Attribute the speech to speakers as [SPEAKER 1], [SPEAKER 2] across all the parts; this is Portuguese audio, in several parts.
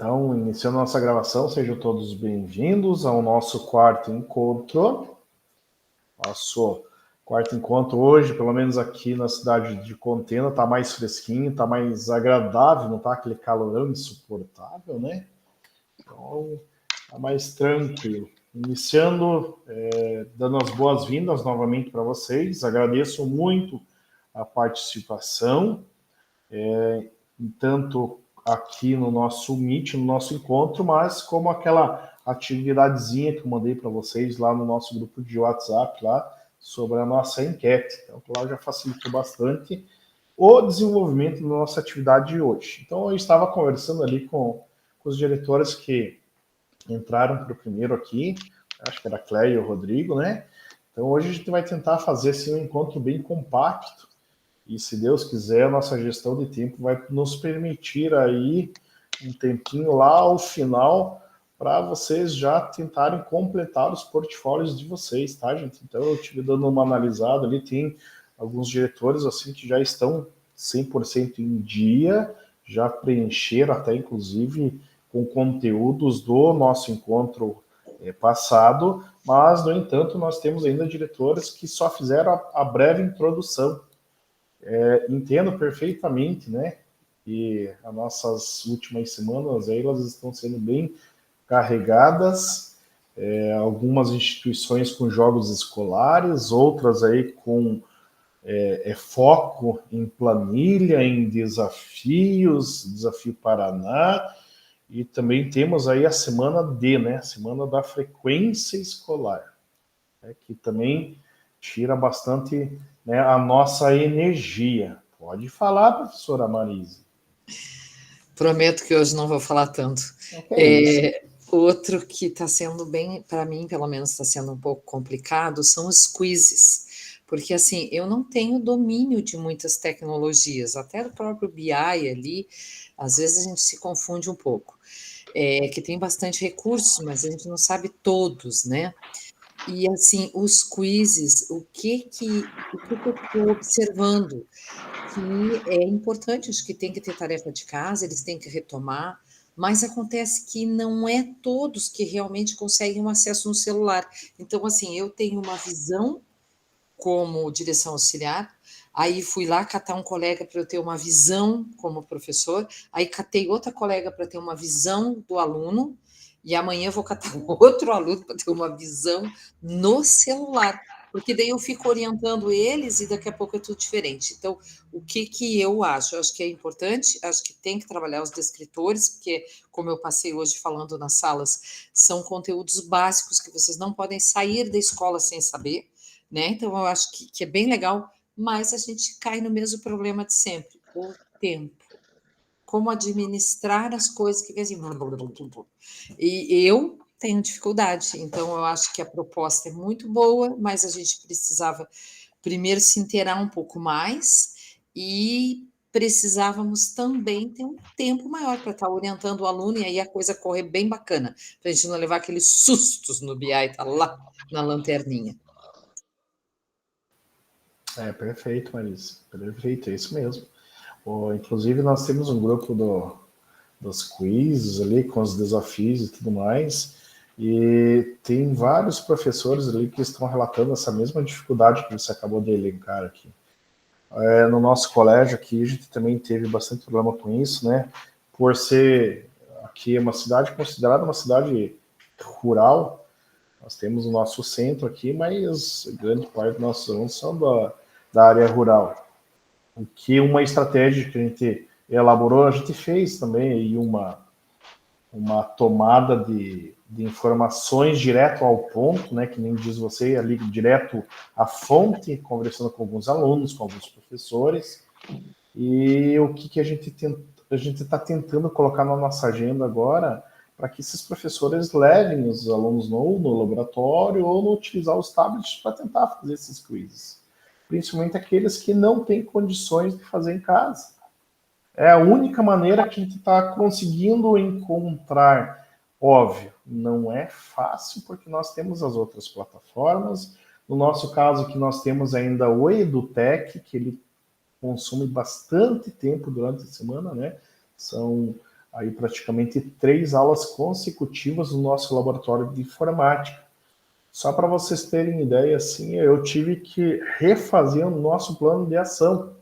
[SPEAKER 1] Então, iniciando nossa gravação, sejam todos bem-vindos ao nosso quarto encontro. Nosso quarto encontro hoje, pelo menos aqui na cidade de Contena, está mais fresquinho, está mais agradável, não está aquele calorão insuportável, né? Então, está mais tranquilo. Iniciando, dando as boas-vindas novamente para vocês. Agradeço muito a participação, tanto aqui no nosso Meet, no nosso encontro, mas como aquela atividadezinha que eu mandei para vocês lá no nosso grupo de WhatsApp, lá, sobre a nossa enquete. Então, lá já facilitou bastante o desenvolvimento da nossa atividade de hoje. Então, eu estava conversando ali com os diretores que entraram para o primeiro aqui, acho que era a Cléia e o Rodrigo, né? Então, hoje a gente vai tentar fazer assim, um encontro bem compacto, e se Deus quiser, a nossa gestão de tempo vai nos permitir aí um tempinho lá ao final para vocês já tentarem completar os portfólios de vocês, tá, gente? Então, eu estive dando uma analisada ali, tem alguns diretores assim que já estão 100% em dia, já preencheram até, inclusive, com conteúdos do nosso encontro passado, mas, no entanto, nós temos ainda diretores que só fizeram a breve introdução. Entendo perfeitamente, né? E as nossas últimas semanas aí, elas estão sendo bem carregadas, algumas instituições com jogos escolares, outras aí com foco em planilha, em desafios, Desafio Paraná, e também temos aí a semana D, né? Semana da frequência escolar, que também tira bastante, né, a nossa energia. Pode falar, professora Marise.
[SPEAKER 2] Prometo que hoje não vou falar tanto. Outro que está sendo bem, para mim, pelo menos, está sendo um pouco complicado, são os quizzes. Porque, assim, eu não tenho domínio de muitas tecnologias, até do próprio BI ali, às vezes a gente se confunde um pouco. Que tem bastante recursos, mas a gente não sabe todos, né? E, assim, os quizzes, o que eu estou observando? Que é importante, acho que tem que ter tarefa de casa, eles têm que retomar, mas acontece que não é todos que realmente conseguem um acesso no celular. Então, assim, eu tenho uma visão como direção auxiliar, aí fui lá catar um colega para eu ter uma visão como professor, aí catei outra colega para ter uma visão do aluno, e amanhã vou catar outro aluno para ter uma visão no celular, porque daí eu fico orientando eles e daqui a pouco é tudo diferente. Então, o que eu acho? Eu acho que é importante, acho que tem que trabalhar os descritores, porque, como eu passei hoje falando nas salas, são conteúdos básicos que vocês não podem sair da escola sem saber, né? Então, eu acho que é bem legal, mas a gente cai no mesmo problema de sempre, o tempo. Como administrar as coisas que assim, e eu tenho dificuldade, então eu acho que a proposta é muito boa, mas a gente precisava primeiro se inteirar um pouco mais e precisávamos também ter um tempo maior para estar orientando o aluno e aí a coisa correr bem bacana, para a gente não levar aqueles sustos no BI, tá lá na lanterninha.
[SPEAKER 1] Perfeito, Marise. Perfeito, é isso mesmo. Inclusive, nós temos um grupo dos quizzes ali, com os desafios e tudo mais, e tem vários professores ali que estão relatando essa mesma dificuldade que você acabou de elencar aqui. No nosso colégio aqui, a gente também teve bastante problema com isso, né? Por ser aqui uma cidade considerada uma cidade rural, nós temos o nosso centro aqui, mas grande parte dos nossos alunos são da área rural. O que uma estratégia que a gente elaborou, a gente fez também aí uma tomada de informações direto ao ponto, né, que nem diz você, ali direto à fonte, conversando com alguns alunos, com alguns professores, e o que a gente está tentando colocar na nossa agenda agora, para que esses professores levem os alunos no laboratório ou no utilizar os tablets para tentar fazer esses quizzes. Principalmente aqueles que não têm condições de fazer em casa. É a única maneira que a gente está conseguindo encontrar. Óbvio, não é fácil, porque nós temos as outras plataformas. No nosso caso, que nós temos ainda o EduTech, que ele consome bastante tempo durante a semana, né? São aí praticamente 3 aulas consecutivas no nosso laboratório de informática. Só para vocês terem ideia, assim, eu tive que refazer o nosso plano de ação.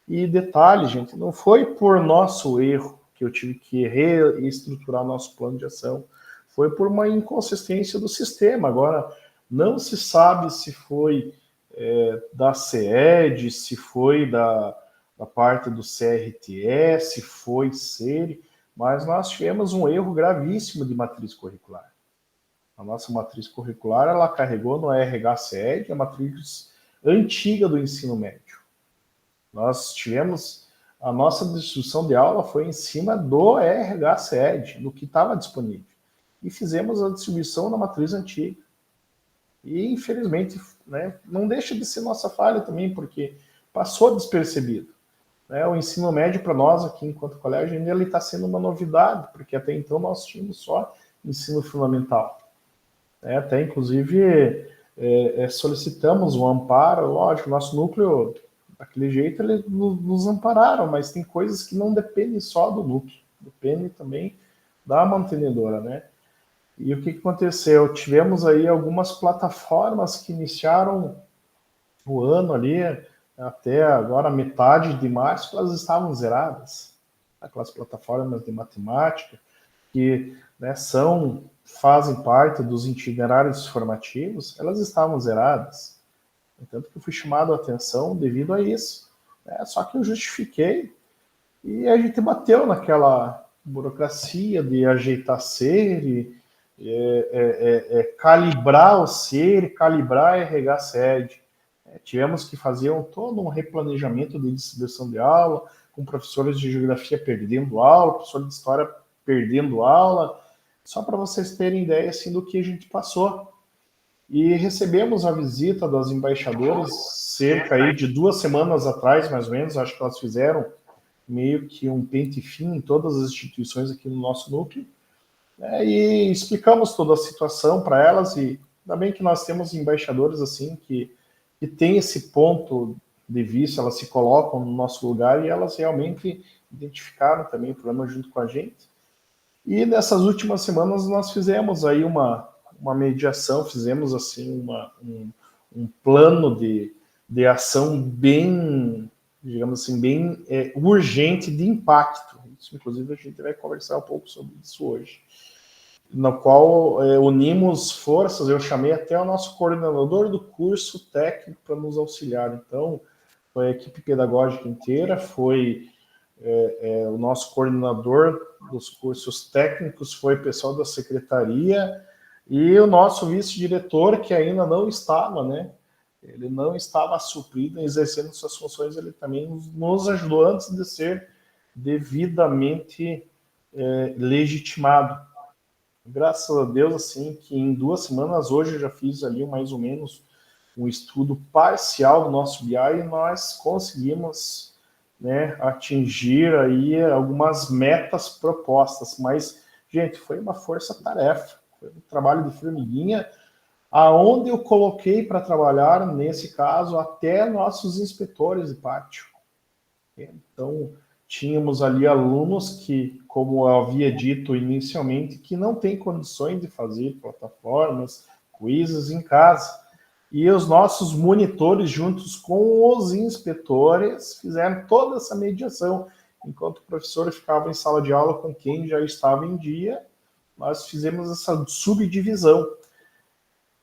[SPEAKER 1] E detalhe, gente, não foi por nosso erro que eu tive que reestruturar nosso plano de ação. Foi por uma inconsistência do sistema. Agora, não se sabe se foi da CED, se foi da parte do CRTE, se foi SERI, mas nós tivemos um erro gravíssimo de matriz curricular. A nossa matriz curricular, ela carregou no RH-CED, a matriz antiga do ensino médio. Nós tivemos, a nossa distribuição de aula foi em cima do RH-CED, no que estava disponível. E fizemos a distribuição na matriz antiga. E, infelizmente, né, não deixa de ser nossa falha também, porque passou despercebido. Né? O ensino médio, para nós aqui, enquanto colégio, ainda ele está sendo uma novidade, porque até então nós tínhamos só ensino fundamental. Até, inclusive, solicitamos um amparo, lógico, nosso núcleo, daquele jeito, eles nos ampararam, mas tem coisas que não dependem só do núcleo, dependem também da mantenedora, né? E o que aconteceu? Tivemos aí algumas plataformas que iniciaram o ano ali, até agora, metade de março, elas estavam zeradas. Aquelas plataformas de matemática, que né, fazem parte dos itinerários formativos, elas estavam zeradas. Tanto que eu fui chamado a atenção devido a isso. Né? Só que eu justifiquei e a gente bateu naquela burocracia de ajeitar SERI, calibrar o SERI, calibrar a RH-CED. Tivemos que fazer todo um replanejamento de distribuição de aula, com professores de geografia perdendo aula, professores de história perdendo aula, só para vocês terem ideia assim, do que a gente passou. E recebemos a visita das embaixadoras cerca aí de 2 semanas atrás, mais ou menos, acho que elas fizeram meio que um pente fino em todas as instituições aqui no nosso núcleo, né, e explicamos toda a situação para elas, e ainda bem que nós temos embaixadores assim, que tem esse ponto de vista, elas se colocam no nosso lugar e elas realmente identificaram também o problema junto com a gente. E nessas últimas semanas nós fizemos aí uma mediação, fizemos assim um plano de ação bem, digamos assim, bem urgente de impacto. Isso, inclusive, a gente vai conversar um pouco sobre isso hoje. No qual unimos forças, eu chamei até o nosso coordenador do curso técnico para nos auxiliar. Então, foi a equipe pedagógica inteira, foi o nosso coordenador dos cursos técnicos, foi o pessoal da secretaria e o nosso vice-diretor, que ainda não estava, né? Ele não estava suprido, exercendo suas funções, ele também nos ajudou antes de ser devidamente legitimado. Graças a Deus, assim, que em 2 semanas, hoje eu já fiz ali mais ou menos um estudo parcial do nosso BI e nós conseguimos, né, atingir aí algumas metas propostas, mas, gente, foi uma força-tarefa, foi um trabalho de formiguinha, aonde eu coloquei para trabalhar, nesse caso, até nossos inspetores de pátio. Então, tínhamos ali alunos que, como eu havia dito inicialmente, que não têm condições de fazer plataformas, quizzes em casa. E os nossos monitores, juntos com os inspetores, fizeram toda essa mediação. Enquanto o professor ficava em sala de aula com quem já estava em dia, nós fizemos essa subdivisão.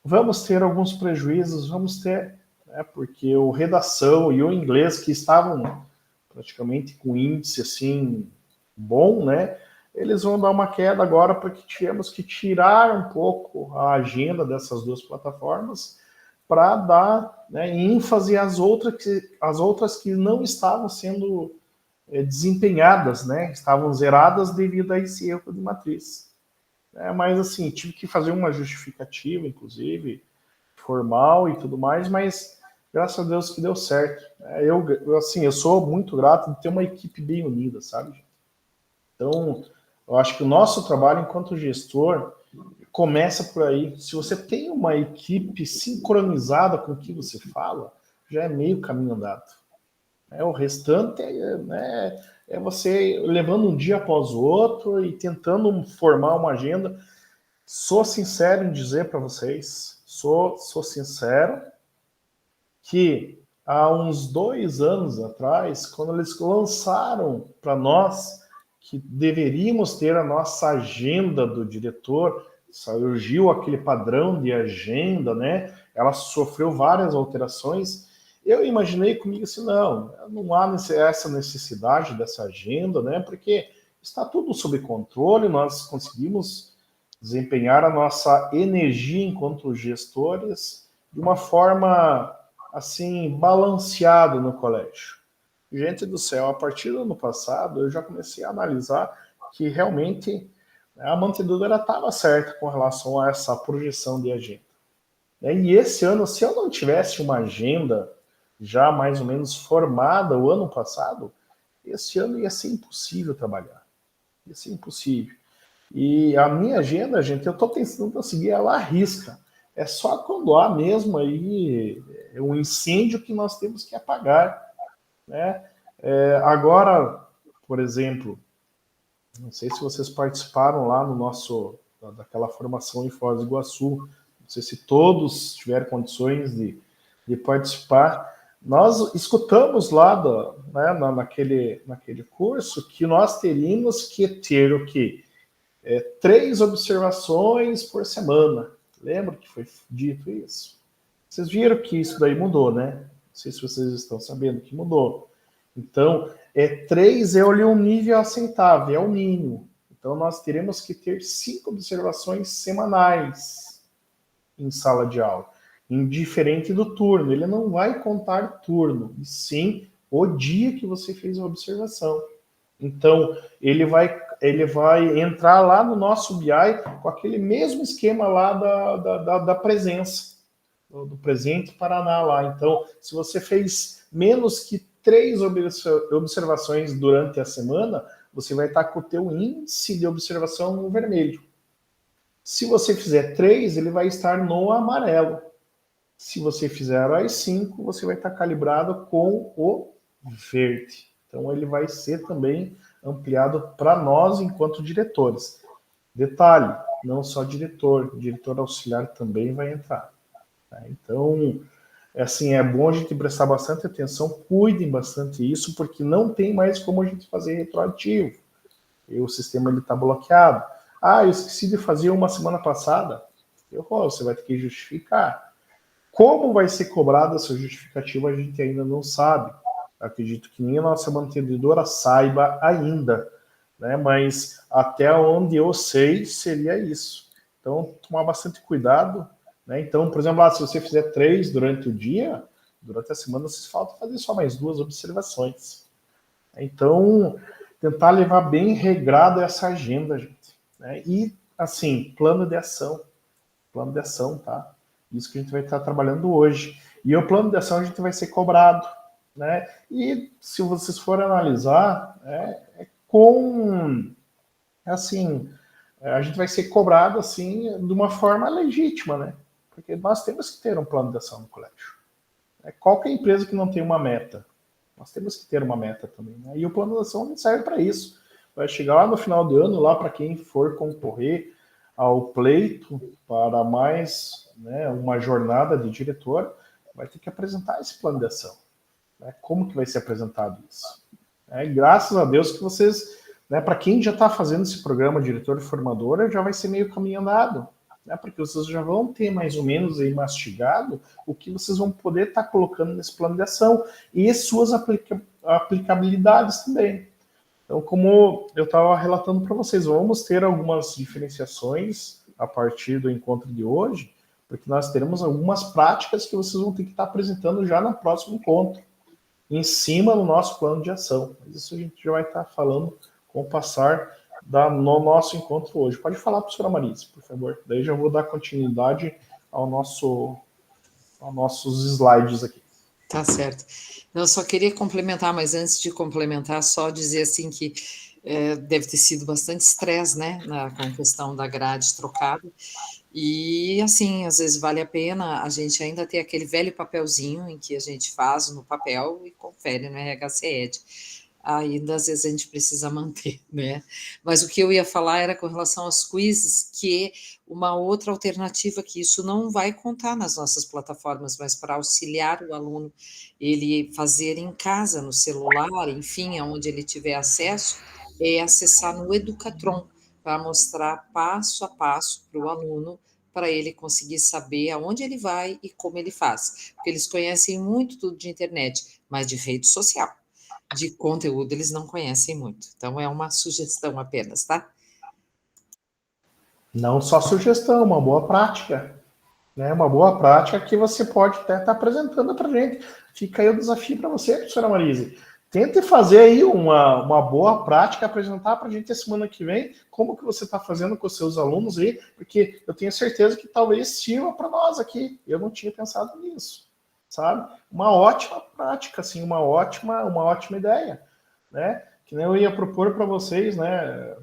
[SPEAKER 1] Vamos ter alguns prejuízos, vamos ter, né, porque o redação e o inglês, que estavam praticamente com índice assim bom, né, eles vão dar uma queda agora, porque tivemos que tirar um pouco a agenda dessas 2 plataformas para dar, né, ênfase às outras que não estavam sendo desempenhadas, né, estavam zeradas devido a esse erro de matriz. Mas assim, tive que fazer uma justificativa, inclusive, formal e tudo mais, mas graças a Deus que deu certo. Eu sou muito grato de ter uma equipe bem unida, sabe? Então, eu acho que o nosso trabalho enquanto gestor começa por aí. Se você tem uma equipe sincronizada com o que você fala, já é meio caminho andado. O restante, né, é você levando um dia após o outro e tentando formar uma agenda. Sou sincero em dizer para vocês, sou sincero, que há uns 2 anos atrás, quando eles lançaram para nós que deveríamos ter a nossa agenda do diretor, surgiu aquele padrão de agenda, né? Ela sofreu várias alterações. Eu imaginei comigo assim, não há essa necessidade dessa agenda, né? Porque está tudo sob controle, nós conseguimos desempenhar a nossa energia enquanto gestores de uma forma assim balanceada no colégio. Gente do céu, a partir do ano passado eu já comecei a analisar que realmente a mantenedora estava certa com relação a essa projeção de agenda. E esse ano, se eu não tivesse uma agenda já mais ou menos formada o ano passado, esse ano ia ser impossível trabalhar. Ia ser impossível. E a minha agenda, gente, eu estou tentando seguir ela à risca. É só quando há mesmo aí um incêndio que nós temos que apagar, né? Agora, por exemplo, não sei se vocês participaram lá no daquela formação em Foz do Iguaçu, não sei se todos tiveram condições de participar. Nós escutamos lá né, naquele curso que nós teríamos que ter o quê? 3 observações por semana. Lembra que foi dito isso? Vocês viram que isso daí mudou, né? Não sei se vocês estão sabendo que mudou. Então, 3 é um nível aceitável, é o mínimo. Então, nós teremos que ter 5 observações semanais em sala de aula, indiferente do turno. Ele não vai contar turno, e sim o dia que você fez a observação. Então, ele vai entrar lá no nosso BI com aquele mesmo esquema lá da presença, do presente Paraná lá. Então, se você fez menos que 3 observações durante a semana, você vai estar com o teu índice de observação no vermelho. Se você fizer 3, ele vai estar no amarelo. Se você fizer as 5, você vai estar calibrado com o verde. Então, ele vai ser também ampliado para nós enquanto diretores. Detalhe, não só diretor auxiliar também vai entrar. Tá? Então, assim, é bom a gente prestar bastante atenção, cuidem bastante isso, porque não tem mais como a gente fazer retroativo. E o sistema está bloqueado. Eu esqueci de fazer uma semana passada. Você vai ter que justificar. Como vai ser cobrada essa justificativa, a gente ainda não sabe. Acredito que nem a nossa mantenedora saiba ainda, né? Mas até onde eu sei, seria isso. Então, tomar bastante cuidado, né? Então, por exemplo, se você fizer 3 durante o dia, durante a semana, vocês falta fazer só mais 2 observações. Então, tentar levar bem regrado essa agenda, gente. Né? E, assim, plano de ação, tá? Isso que a gente vai estar trabalhando hoje. E o plano de ação a gente vai ser cobrado, né? E se vocês forem analisar, assim, a gente vai ser cobrado assim de uma forma legítima, né? Porque nós temos que ter um plano de ação no colégio. Qualquer empresa que não tem uma meta, nós temos que ter uma meta também, né? E o plano de ação serve para isso. Vai chegar lá no final do ano, lá para quem for concorrer ao pleito para mais, né, uma jornada de diretor, vai ter que apresentar esse plano de ação. Né? Como que vai ser apresentado isso? Graças a Deus que vocês, né, para quem já está fazendo esse programa diretor e formadora, já vai ser meio caminho andado, né, porque vocês já vão ter mais ou menos aí mastigado o que vocês vão poder estar colocando nesse plano de ação e suas aplicabilidades também. Então, como eu estava relatando para vocês, vamos ter algumas diferenciações a partir do encontro de hoje, porque nós teremos algumas práticas que vocês vão ter que estar apresentando já no próximo encontro, em cima do nosso plano de ação. Mas isso a gente já vai estar falando com o passar no nosso encontro hoje. Pode falar, professora Marise, por favor. Daí já vou dar continuidade aos nossos slides aqui.
[SPEAKER 2] Tá certo. Eu só queria complementar, mas antes de complementar, só dizer assim que deve ter sido bastante estresse, né, com a questão da grade trocada. E, assim, às vezes vale a pena a gente ainda ter aquele velho papelzinho em que a gente faz no papel e confere no RHCED ainda às vezes a gente precisa manter, né? Mas o que eu ia falar era com relação aos quizzes, que uma outra alternativa que isso não vai contar nas nossas plataformas, mas para auxiliar o aluno, ele fazer em casa, no celular, enfim, aonde ele tiver acesso, é acessar no Educatron, para mostrar passo a passo para o aluno, para ele conseguir saber aonde ele vai e como ele faz. Porque eles conhecem muito tudo de internet, mas de rede social, de conteúdo, eles não conhecem muito. Então, é uma sugestão apenas, tá?
[SPEAKER 1] Não só sugestão, uma boa prática. Né? Uma boa prática que você pode até estar apresentando para a gente. Fica aí o desafio para você, professora Marise. Tente fazer aí uma boa prática, apresentar para a gente a semana que vem como que você está fazendo com os seus alunos aí, porque eu tenho certeza que talvez sirva para nós aqui. Eu não tinha pensado nisso, sabe? Uma ótima prática, assim, uma ótima ideia, né? Que nem eu ia propor para vocês, né?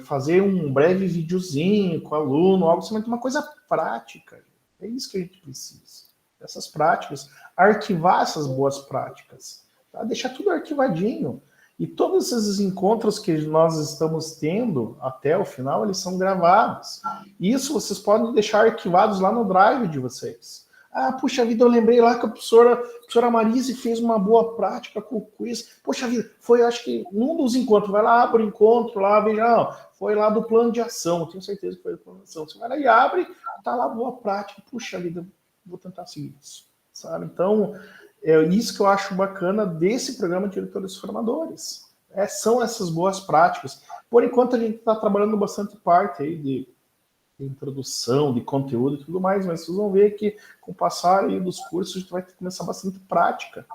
[SPEAKER 1] Fazer um breve videozinho com o aluno, algo assim, uma coisa prática. É isso que a gente precisa. Essas práticas, arquivar essas boas práticas, tá? Deixar tudo arquivadinho. E todos esses encontros que nós estamos tendo até o final, eles são gravados. Isso vocês podem deixar arquivados lá no Drive de vocês. Ah, puxa vida, eu lembrei lá que a professora Marise fez uma boa prática com o quiz. Poxa vida, foi, acho que, num dos encontros. Vai lá, abre o encontro lá, veja, não, foi lá do plano de ação. Tenho certeza que foi do plano de ação. Você vai lá e abre, tá lá boa prática. Puxa vida, vou tentar seguir isso, sabe? Então, é isso que eu acho bacana desse programa de Diretores Formadores. São essas boas práticas. Por enquanto, a gente está trabalhando bastante parte aí de introdução, de conteúdo e tudo mais, mas vocês vão ver que com o passar aí dos cursos a gente vai começar bastante prática.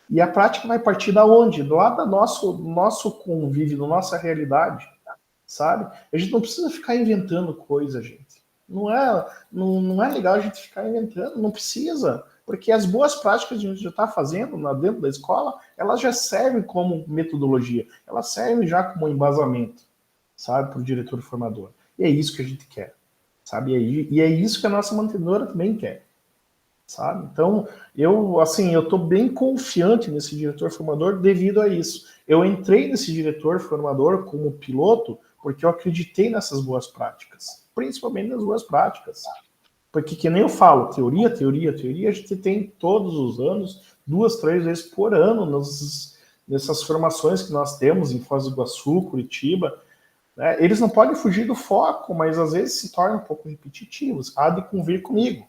[SPEAKER 1] E a prática vai partir da onde? Do lado do nosso convívio, da nossa realidade, sabe? A gente não precisa ficar inventando coisa, gente. Não é legal a gente ficar inventando, não precisa, porque as boas práticas que a gente já está fazendo dentro da escola, elas já servem como metodologia, elas servem já como embasamento, sabe, para o diretor formador. E é isso que a gente quer. Sabe? E é isso que a nossa mantenedora também quer, sabe? Então, eu tô bem confiante nesse diretor formador devido a isso. Eu entrei nesse diretor formador como piloto porque eu acreditei nessas boas práticas, principalmente nas boas práticas. Porque, que nem eu falo, teoria, a gente tem todos os anos, 2, 3 vezes por ano, nessas formações que nós temos em Foz do Iguaçu, Curitiba. Eles não podem fugir do foco, mas às vezes se tornam um pouco repetitivos. Há de convir comigo.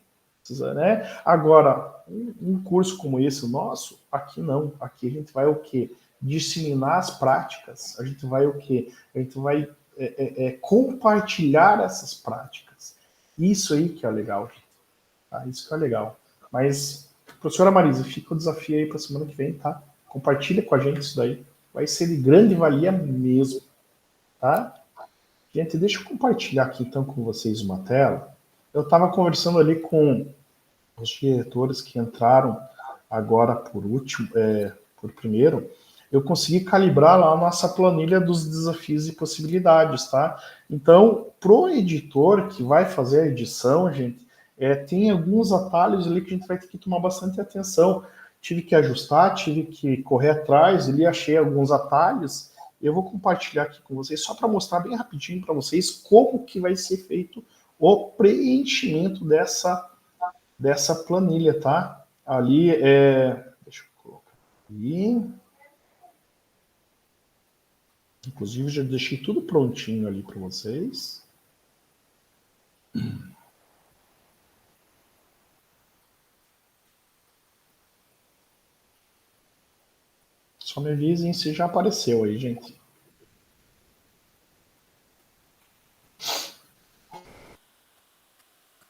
[SPEAKER 1] Né? Agora, um curso como esse nosso, aqui não. Aqui a gente vai o quê? Disseminar as práticas. A gente vai o quê? A gente vai compartilhar essas práticas. Isso aí que é legal, gente. Tá? Isso que é legal. Mas, professora Marisa, fica o desafio aí para a semana que vem, tá? Compartilha com a gente isso daí. Vai ser de grande valia mesmo. Tá? Gente, deixa eu compartilhar aqui então com vocês uma tela. Eu estava conversando ali com os diretores que entraram agora por primeiro. Eu consegui calibrar lá a nossa planilha dos desafios e possibilidades, tá? Então, pro editor que vai fazer a edição, gente, tem alguns atalhos ali que a gente vai ter que tomar bastante atenção. Tive que ajustar, tive que correr atrás, ali achei alguns atalhos. Eu vou compartilhar aqui com vocês, só para mostrar bem rapidinho para vocês como que vai ser feito o preenchimento dessa planilha, tá? Ali deixa eu colocar aqui. Inclusive, já deixei tudo prontinho ali para vocês. Só me avisem se já apareceu aí, gente.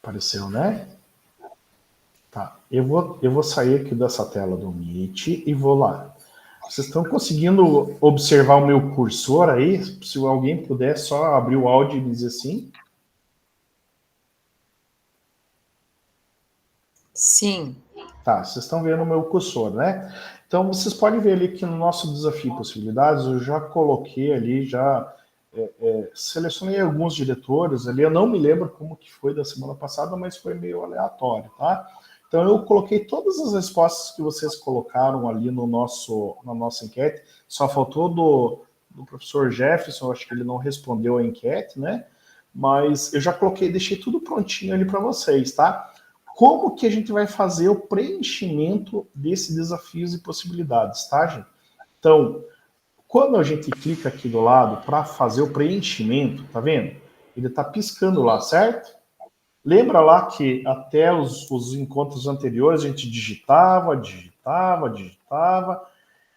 [SPEAKER 1] Apareceu, né? Tá. Eu vou sair aqui dessa tela do Meet e vou lá. Vocês estão conseguindo observar o meu cursor aí? Se alguém puder só abrir o áudio e dizer sim.
[SPEAKER 2] Sim.
[SPEAKER 1] Tá, vocês estão vendo o meu cursor, né? Então, vocês podem ver ali que no nosso desafio possibilidades, eu já coloquei ali, já selecionei alguns diretores ali, eu não me lembro como que foi da semana passada, mas foi meio aleatório, tá? Então, eu coloquei todas as respostas que vocês colocaram ali na nossa enquete. Só faltou do professor Jefferson, acho que ele não respondeu a enquete, né? Mas eu já coloquei, deixei tudo prontinho ali para vocês, tá? Como que a gente vai fazer o preenchimento desses desafios e possibilidades, tá, gente? Então, quando a gente clica aqui do lado para fazer o preenchimento, tá vendo? Ele está piscando lá, certo? Lembra lá que até os encontros anteriores a gente digitava,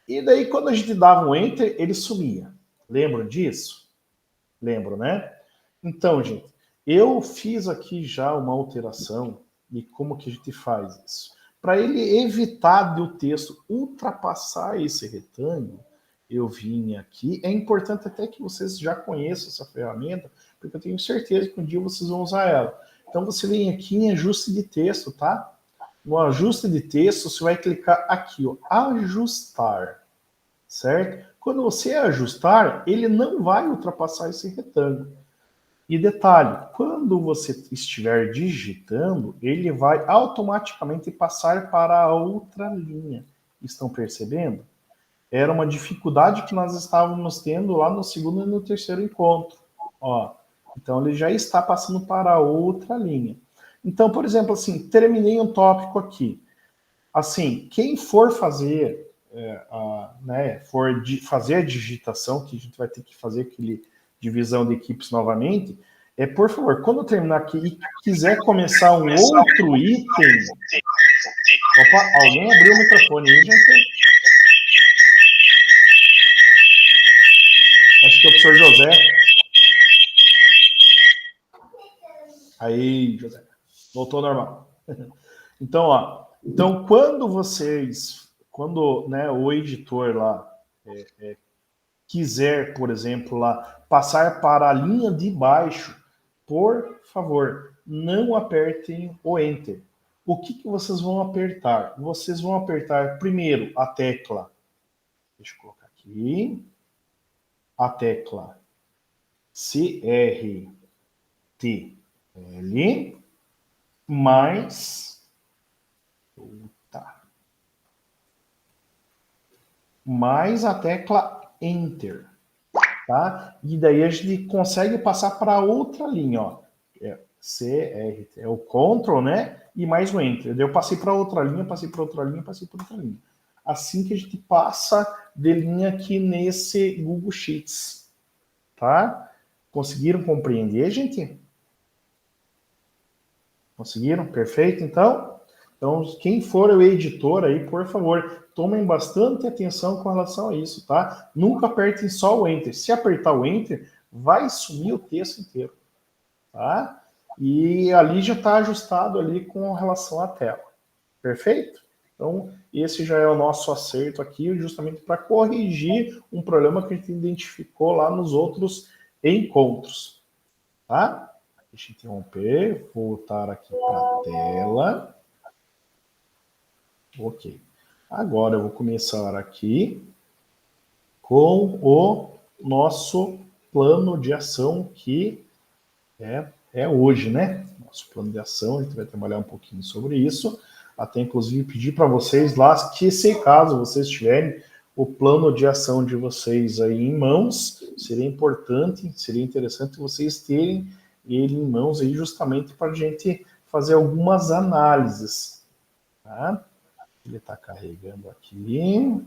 [SPEAKER 1] e daí quando a gente dava um Enter, ele sumia. Lembram disso? Lembro, né? Então, gente, eu fiz aqui já uma alteração e como que a gente faz isso? Para ele evitar de o texto ultrapassar esse retângulo, eu vim aqui. É importante até que vocês já conheçam essa ferramenta, porque eu tenho certeza que um dia vocês vão usar ela. Então, você vem aqui em ajuste de texto, tá? No ajuste de texto, você vai clicar aqui, ó, ajustar, certo? Quando você ajustar, ele não vai ultrapassar esse retângulo. E detalhe, quando você estiver digitando, ele vai automaticamente passar para a outra linha. Estão percebendo? Era uma dificuldade que nós estávamos tendo lá no segundo e no terceiro encontro. Ó, então ele já está passando para a outra linha. Então, por exemplo, assim, terminei um tópico aqui. Assim, quem for fazer, fazer a digitação, que a gente vai ter que fazer aquele divisão de equipes novamente, por favor, quando eu terminar aqui e quiser começar um outro item... Opa, alguém abriu o microfone aí, gente? Acho que é o professor José. Aí, José. Voltou ao normal. Então, ó. Então, quando né, o editor lá quiser, por exemplo, lá passar para a linha de baixo, por favor, não apertem o Enter. O que vocês vão apertar? Vocês vão apertar primeiro a tecla, deixa eu colocar aqui, a tecla CRTL mais a tecla Enter, tá? E daí a gente consegue passar para outra linha, ó. CR, é o Ctrl, né? E mais o Enter. Daí eu passei para outra linha, passei para outra linha, passei para outra linha. Assim que a gente passa de linha aqui nesse Google Sheets, tá? Conseguiram compreender, gente? Conseguiram? Perfeito, então? Então, quem for o editor aí, por favor, tomem bastante atenção com relação a isso, tá? Nunca apertem só o Enter. Se apertar o Enter, vai sumir o texto inteiro, tá? E ali já está ajustado ali com relação à tela. Perfeito? Então, esse já é o nosso acerto aqui, justamente para corrigir um problema que a gente identificou lá nos outros encontros, tá? Deixa eu interromper, voltar aqui para a tela. Ok. Agora eu vou começar aqui com o nosso plano de ação, que é hoje, né? Nosso plano de ação, a gente vai trabalhar um pouquinho sobre isso. Até inclusive pedir para vocês lá que, se caso vocês tiverem o plano de ação de vocês aí em mãos, seria importante, seria interessante vocês terem ele em mãos aí justamente para a gente fazer algumas análises, tá? Ele está carregando aqui.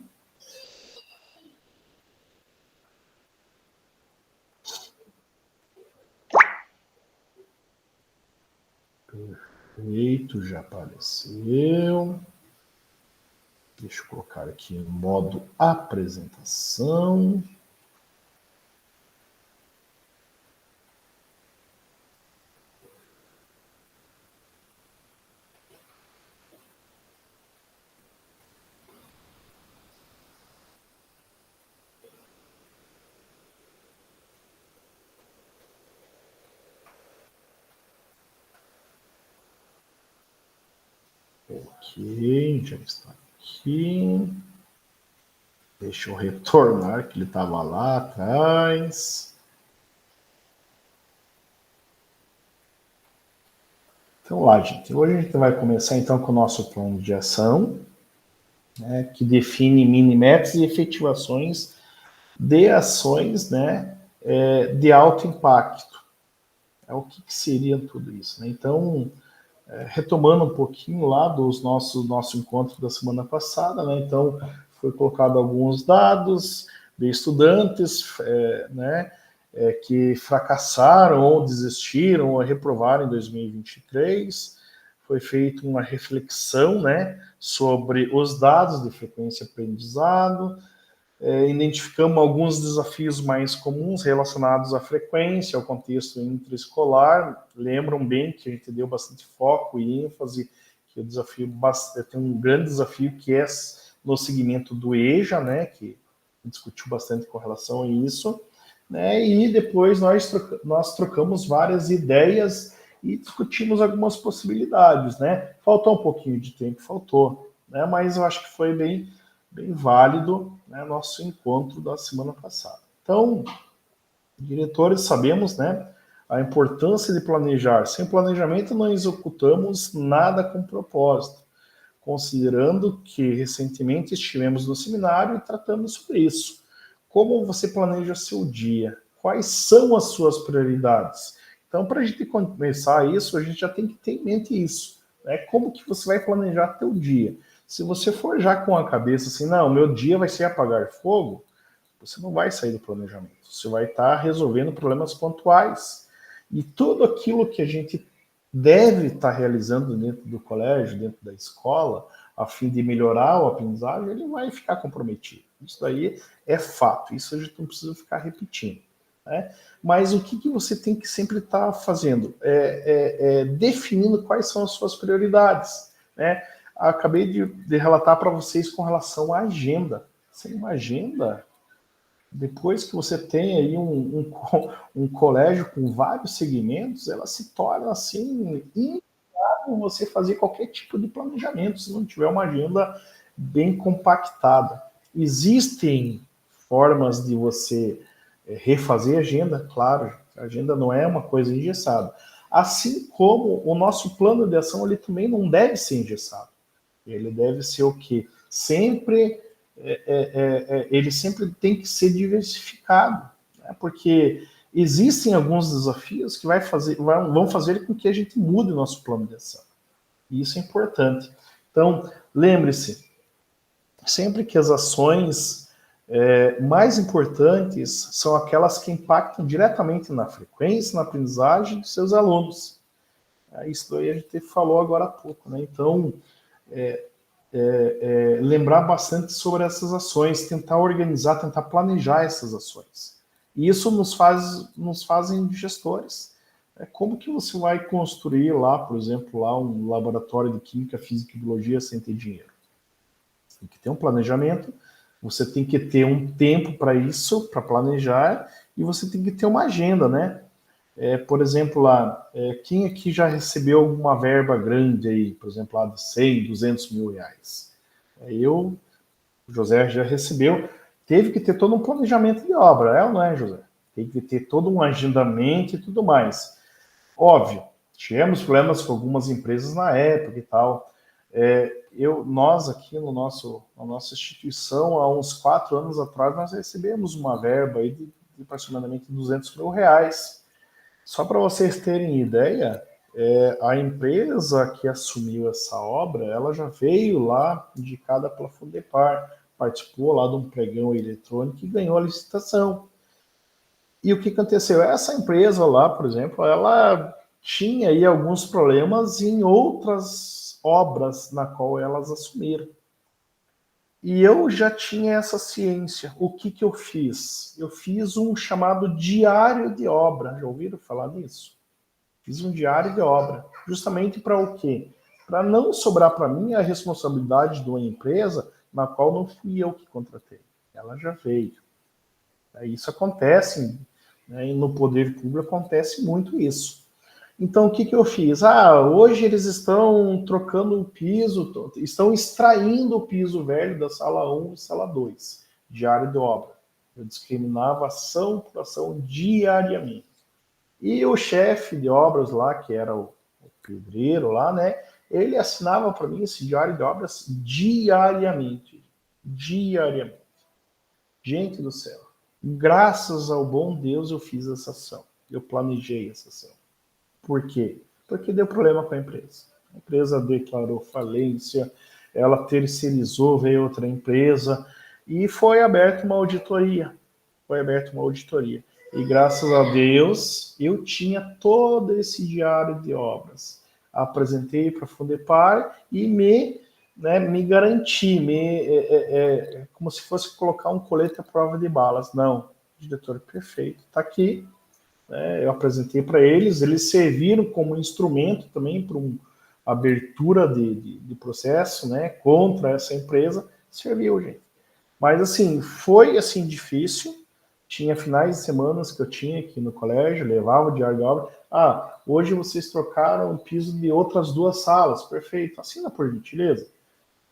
[SPEAKER 1] Perfeito, já apareceu. Deixa eu colocar aqui no modo apresentação. Ok, já está aqui. Deixa eu retornar, que ele estava lá atrás. Então, lá, gente, hoje a gente vai começar, então, com o nosso plano de ação, né, que define mini-metas e efetivações de ações, né, de alto impacto. O que seria tudo isso, né? Então, retomando um pouquinho lá dos nosso encontro da semana passada, né? Então, foi colocado alguns dados de estudantes, né, que fracassaram ou desistiram ou reprovaram em 2023. Foi feita uma reflexão, né, sobre os dados de frequência de aprendizado. Identificamos alguns desafios mais comuns relacionados à frequência, ao contexto intraescolar. Lembram bem que a gente deu bastante foco e ênfase que o desafio tem um grande desafio que é no segmento do EJA, né, que discutiu bastante com relação a isso, né, e depois nós trocamos várias ideias e discutimos algumas possibilidades, né. Faltou um pouquinho de tempo, faltou, né, mas eu acho que foi bem válido, né, nosso encontro da semana passada. Então, diretores, sabemos, né, a importância de planejar. Sem planejamento, não executamos nada com propósito. Considerando que recentemente estivemos no seminário e tratamos sobre isso. Como você planeja seu dia? Quais são as suas prioridades? Então, para a gente começar isso, a gente já tem que ter em mente isso, né? Como que você vai planejar seu dia? Se você for já com a cabeça assim, não, meu dia vai ser apagar fogo, você não vai sair do planejamento. Você vai estar resolvendo problemas pontuais. E tudo aquilo que a gente deve estar realizando dentro do colégio, dentro da escola, a fim de melhorar o aprendizagem, ele vai ficar comprometido. Isso daí é fato. Isso a gente não precisa ficar repetindo, né? Mas o que você tem que sempre estar fazendo? Definindo quais são as suas prioridades, né? Acabei de relatar para vocês com relação à agenda. Sem uma agenda, depois que você tem aí um colégio com vários segmentos, ela se torna assim inviável você fazer qualquer tipo de planejamento se não tiver uma agenda bem compactada. Existem formas de você refazer a agenda, claro, a agenda não é uma coisa engessada. Assim como o nosso plano de ação, ele também não deve ser engessado. Ele deve ser o quê? Sempre, ele sempre tem que ser diversificado, né? Porque existem alguns desafios que vão fazer com que a gente mude o nosso plano de ação. E isso é importante. Então, lembre-se, sempre que as ações mais importantes são aquelas que impactam diretamente na frequência, na aprendizagem de seus alunos. Isso daí a gente falou agora há pouco, né? Então, lembrar bastante sobre essas ações, tentar organizar, tentar planejar essas ações. E isso nos fazem gestores. Como que você vai construir lá, por exemplo, lá um laboratório de química, física e biologia sem ter dinheiro? Você tem que ter um planejamento, você tem que ter um tempo para isso, para planejar, e você tem que ter uma agenda, né? Por exemplo, lá, quem aqui já recebeu alguma verba grande aí, por exemplo, lá de 100, 200 mil reais? O José já recebeu, teve que ter todo um planejamento de obra, ou não é, José? Tem que ter todo um agendamento e tudo mais. Óbvio, tivemos problemas com algumas empresas na época e tal. Nós aqui na nossa instituição, há uns 4 anos atrás, nós recebemos uma verba aí de aproximadamente 200 mil reais. Só para vocês terem ideia, a empresa que assumiu essa obra, ela já veio lá indicada pela Fundepar, participou lá de um pregão eletrônico e ganhou a licitação. E o que aconteceu? Essa empresa lá, por exemplo, ela tinha aí alguns problemas em outras obras na qual elas assumiram. E eu já tinha essa ciência. O que eu fiz? Eu fiz um chamado diário de obra. Já ouviram falar nisso? Fiz um diário de obra. Justamente para o quê? Para não sobrar para mim a responsabilidade de uma empresa na qual não fui eu que contratei. Ela já veio. Isso acontece, né, e no poder público acontece muito isso. Então, o que eu fiz? Hoje eles estão trocando o piso, estão extraindo o piso velho da sala 1 e sala 2, diário de obra. Eu discriminava ação por ação diariamente. E o chefe de obras lá, que era o pedreiro lá, né? Ele assinava para mim esse diário de obras diariamente. Diariamente. Gente do céu. Graças ao bom Deus eu fiz essa ação. Eu planejei essa ação. Por quê? Porque deu problema com a empresa. A empresa declarou falência, ela terceirizou, veio outra empresa e foi aberta uma auditoria. Foi aberta uma auditoria. E graças a Deus, eu tinha todo esse diário de obras. Apresentei para a Fundepar e me garanti, como se fosse colocar um colete à prova de balas. Não, diretor, perfeito, está aqui. Eu apresentei para eles serviram como instrumento também para uma abertura de processo, né, contra essa empresa. Serviu, gente. Mas, assim, foi, assim, difícil. Tinha finais de semanas que eu tinha aqui no colégio, levava o diário de obra. Hoje vocês trocaram o piso de outras 2 salas. Perfeito. Assina por gentileza.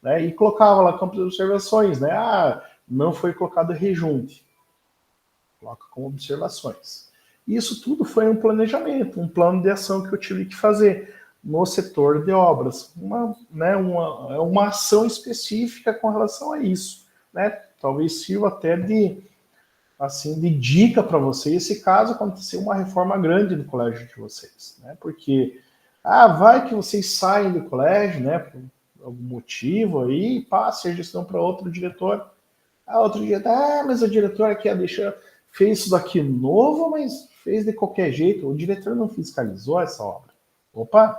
[SPEAKER 1] Né? E colocava lá campo de observações, né? Não foi colocado rejunte. Coloca como observações. Isso tudo foi um planejamento, um plano de ação que eu tive que fazer no setor de obras. Uma ação específica com relação a isso. Né? Talvez sirva até de dica para vocês, se caso acontecer uma reforma grande no colégio de vocês, né? Porque vai que vocês saem do colégio, né, por algum motivo aí, e passe a gestão para outro diretor. Outro dia, mas o diretor aqui fez isso daqui novo, mas fez de qualquer jeito. O diretor não fiscalizou essa obra. Opa,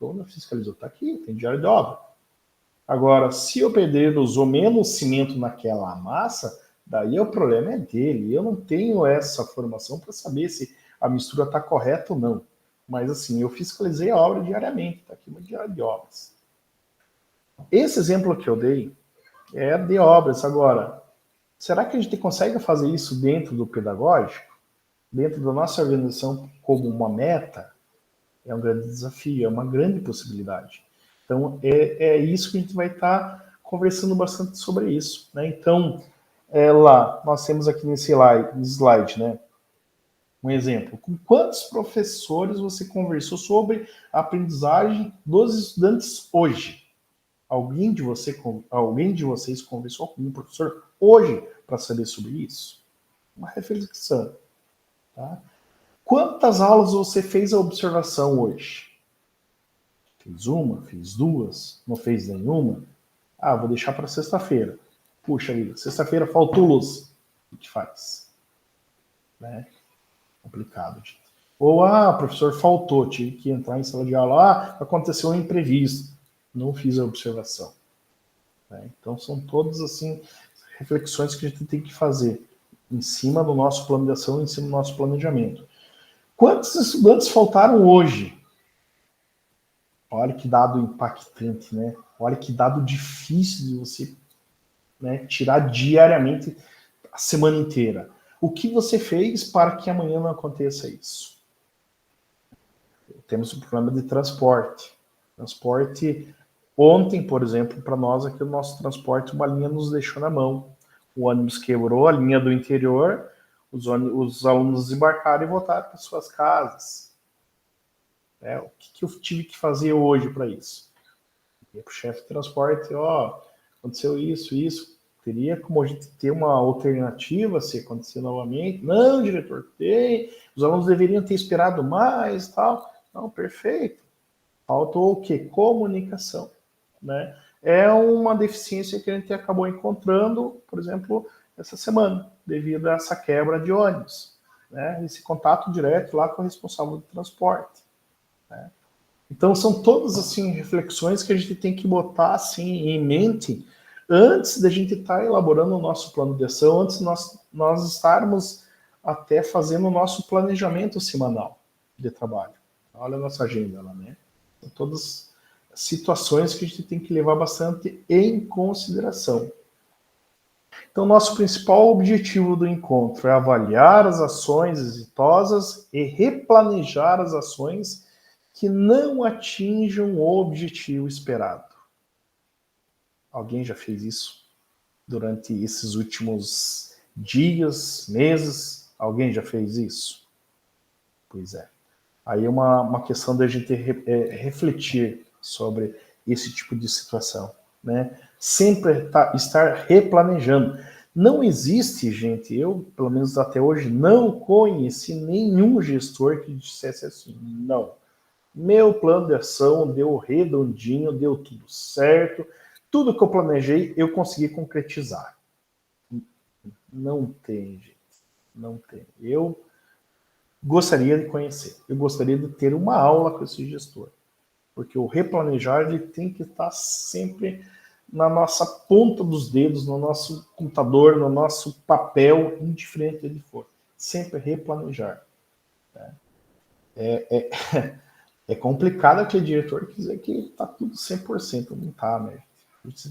[SPEAKER 1] não fiscalizou, tá aqui, tem diário de obra. Agora, se o pedreiro usou menos cimento naquela massa, daí o problema é dele. Eu não tenho essa formação para saber se a mistura está correta ou não. Mas, assim, eu fiscalizei a obra diariamente. Está aqui no diário de obras. Esse exemplo que eu dei é de obras. Agora, será que a gente consegue fazer isso dentro do pedagógico? Dentro da nossa organização como uma meta? É um grande desafio, é uma grande possibilidade. Então, é isso que a gente vai estar conversando bastante sobre isso. Né? Então, lá, nós temos aqui nesse slide, né, um exemplo. Com quantos professores você conversou sobre a aprendizagem dos estudantes hoje? Alguém de vocês conversou com um professor hoje para saber sobre isso? Uma reflexão. Tá? Quantas aulas você fez a observação hoje? Fez uma, fez 2, não fez nenhuma? Vou deixar para sexta-feira. Puxa vida, sexta-feira faltou luz. O que faz? Né? Complicado, gente. Ou, o professor faltou, tive que entrar em sala de aula. Aconteceu um imprevisto. Não fiz a observação. Né? Então, são todas, assim, reflexões que a gente tem que fazer em cima do nosso plano de ação, em cima do nosso planejamento. Quantos estudantes faltaram hoje? Olha que dado impactante, né? Olha que dado difícil de você, né, tirar diariamente a semana inteira. O que você fez para que amanhã não aconteça isso? Temos um problema de transporte. Ontem, por exemplo, para nós aqui, o nosso transporte, uma linha nos deixou na mão. O ônibus quebrou a linha do interior, os alunos desembarcaram e voltaram para suas casas. O que eu tive que fazer hoje para isso? Ia para o chefe de transporte, aconteceu isso. Teria como a gente ter uma alternativa se acontecer novamente? Não, diretor, tem. Os alunos deveriam ter esperado mais, tal. Não, perfeito. Faltou o quê? Comunicação, né? É uma deficiência que a gente acabou encontrando, por exemplo, essa semana, devido a essa quebra de ônibus, né? Esse contato direto lá com o responsável do transporte, né? Então, são todas, assim, reflexões que a gente tem que botar, assim, em mente antes da gente estar elaborando o nosso plano de ação, antes de nós estarmos até fazendo o nosso planejamento semanal de trabalho. Olha a nossa agenda lá, né? São todas situações que a gente tem que levar bastante em consideração. Então, nosso principal objetivo do encontro é avaliar as ações exitosas e replanejar as ações que não atinjam o objetivo esperado. Alguém já fez isso durante esses últimos dias, meses? Alguém já fez isso? Pois é. Aí é uma questão da gente refletir sobre esse tipo de situação, né? Sempre estar replanejando. Não existe, gente, eu, pelo menos até hoje, não conheci nenhum gestor que dissesse assim, não, meu plano de ação deu redondinho, deu tudo certo, tudo que eu planejei eu consegui concretizar. Não tem, gente, não tem. Eu gostaria de conhecer, eu gostaria de ter uma aula com esse gestor, porque o replanejar ele tem que estar sempre na nossa ponta dos dedos, no nosso computador, no nosso papel, indiferente ele for. Sempre replanejar. Né? É complicado aquele diretor dizer que está tudo 100%, não está, né? Você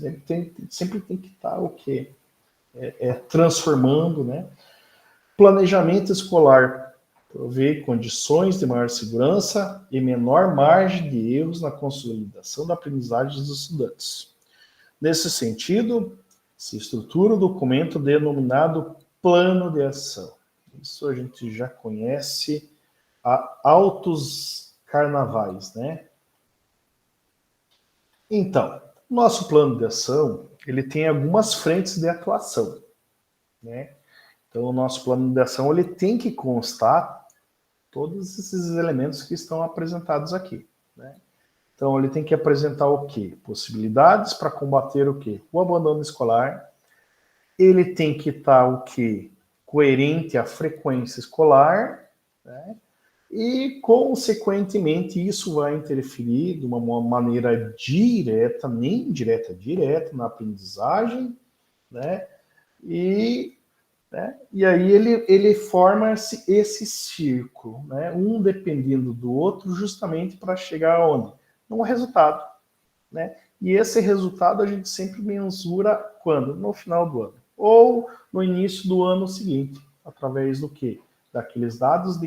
[SPEAKER 1] sempre tem que estar o quê? Transformando, né? Planejamento escolar provê condições de maior segurança e menor margem de erros na consolidação da aprendizagem dos estudantes. Nesse sentido, se estrutura o documento denominado Plano de Ação. Isso a gente já conhece há altos carnavais, né? Então, nosso plano de ação, ele tem algumas frentes de atuação, né? Então, o nosso plano de ação, ele tem que constar todos esses elementos que estão apresentados aqui, né? Então, ele tem que apresentar o quê? Possibilidades para combater o quê? O abandono escolar. Ele tem que estar o quê? Coerente à frequência escolar, né? E, consequentemente, isso vai interferir de uma maneira direta, nem indireta, direta na aprendizagem, né? E aí ele forma esse círculo, né? Um dependendo do outro, justamente para chegar aonde? Num resultado, né? E esse resultado a gente sempre mensura quando? No final do ano. Ou no início do ano seguinte, através do quê? Daqueles dados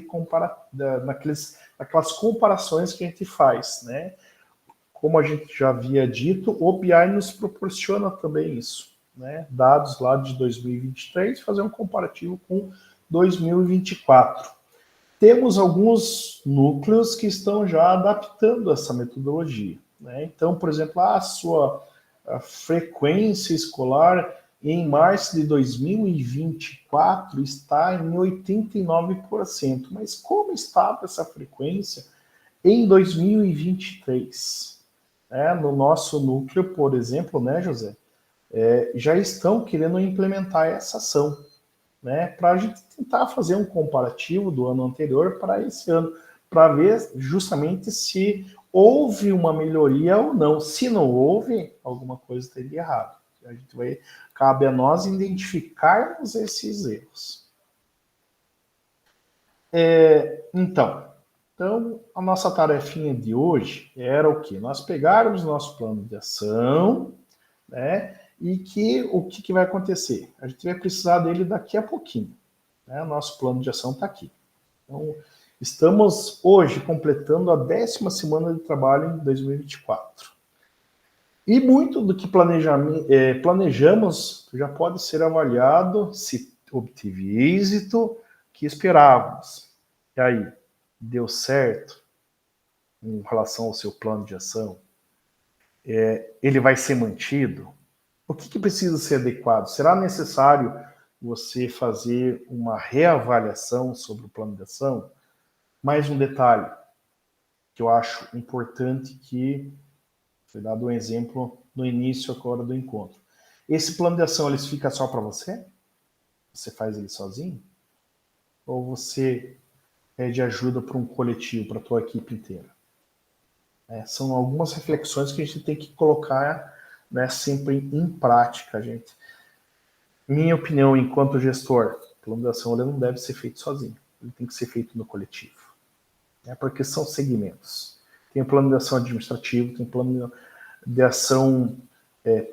[SPEAKER 1] daquelas comparações que a gente faz, né? Como a gente já havia dito, o BI nos proporciona também isso, né? Dados lá de 2023, fazer um comparativo com 2024. Temos alguns núcleos que estão já adaptando essa metodologia, né? Então, por exemplo, a frequência escolar em março de 2024 está em 89%. Mas como estava essa frequência em 2023? No nosso núcleo, por exemplo, né, José, já estão querendo implementar essa ação, né, para a gente tentar fazer um comparativo do ano anterior para esse ano, para ver justamente se houve uma melhoria ou não. Se não houve, alguma coisa teria errado. Cabe a nós identificarmos esses erros. Então, a nossa tarefinha de hoje era o quê? Nós pegarmos nosso plano de ação, né? E o que vai acontecer? A gente vai precisar dele daqui a pouquinho. Né? Nosso plano de ação está aqui. Então, estamos hoje completando a 10ª semana de trabalho em 2024. E muito do que planejamos já pode ser avaliado se obteve êxito que esperávamos. E aí, deu certo em relação ao seu plano de ação? Ele vai ser mantido? O que precisa ser adequado? Será necessário você fazer uma reavaliação sobre o plano de ação? Mais um detalhe que eu acho importante, que foi dado um exemplo no início agora do encontro. Esse plano de ação, ele fica só para você? Você faz ele sozinho? Ou você pede ajuda para um coletivo, para a tua equipe inteira? São algumas reflexões que a gente tem que colocar, né, sempre em prática, gente. Minha opinião, enquanto gestor, o plano de ação ele não deve ser feito sozinho. Ele tem que ser feito no coletivo. Porque são segmentos. Tem o plano de ação administrativo, tem o plano de ação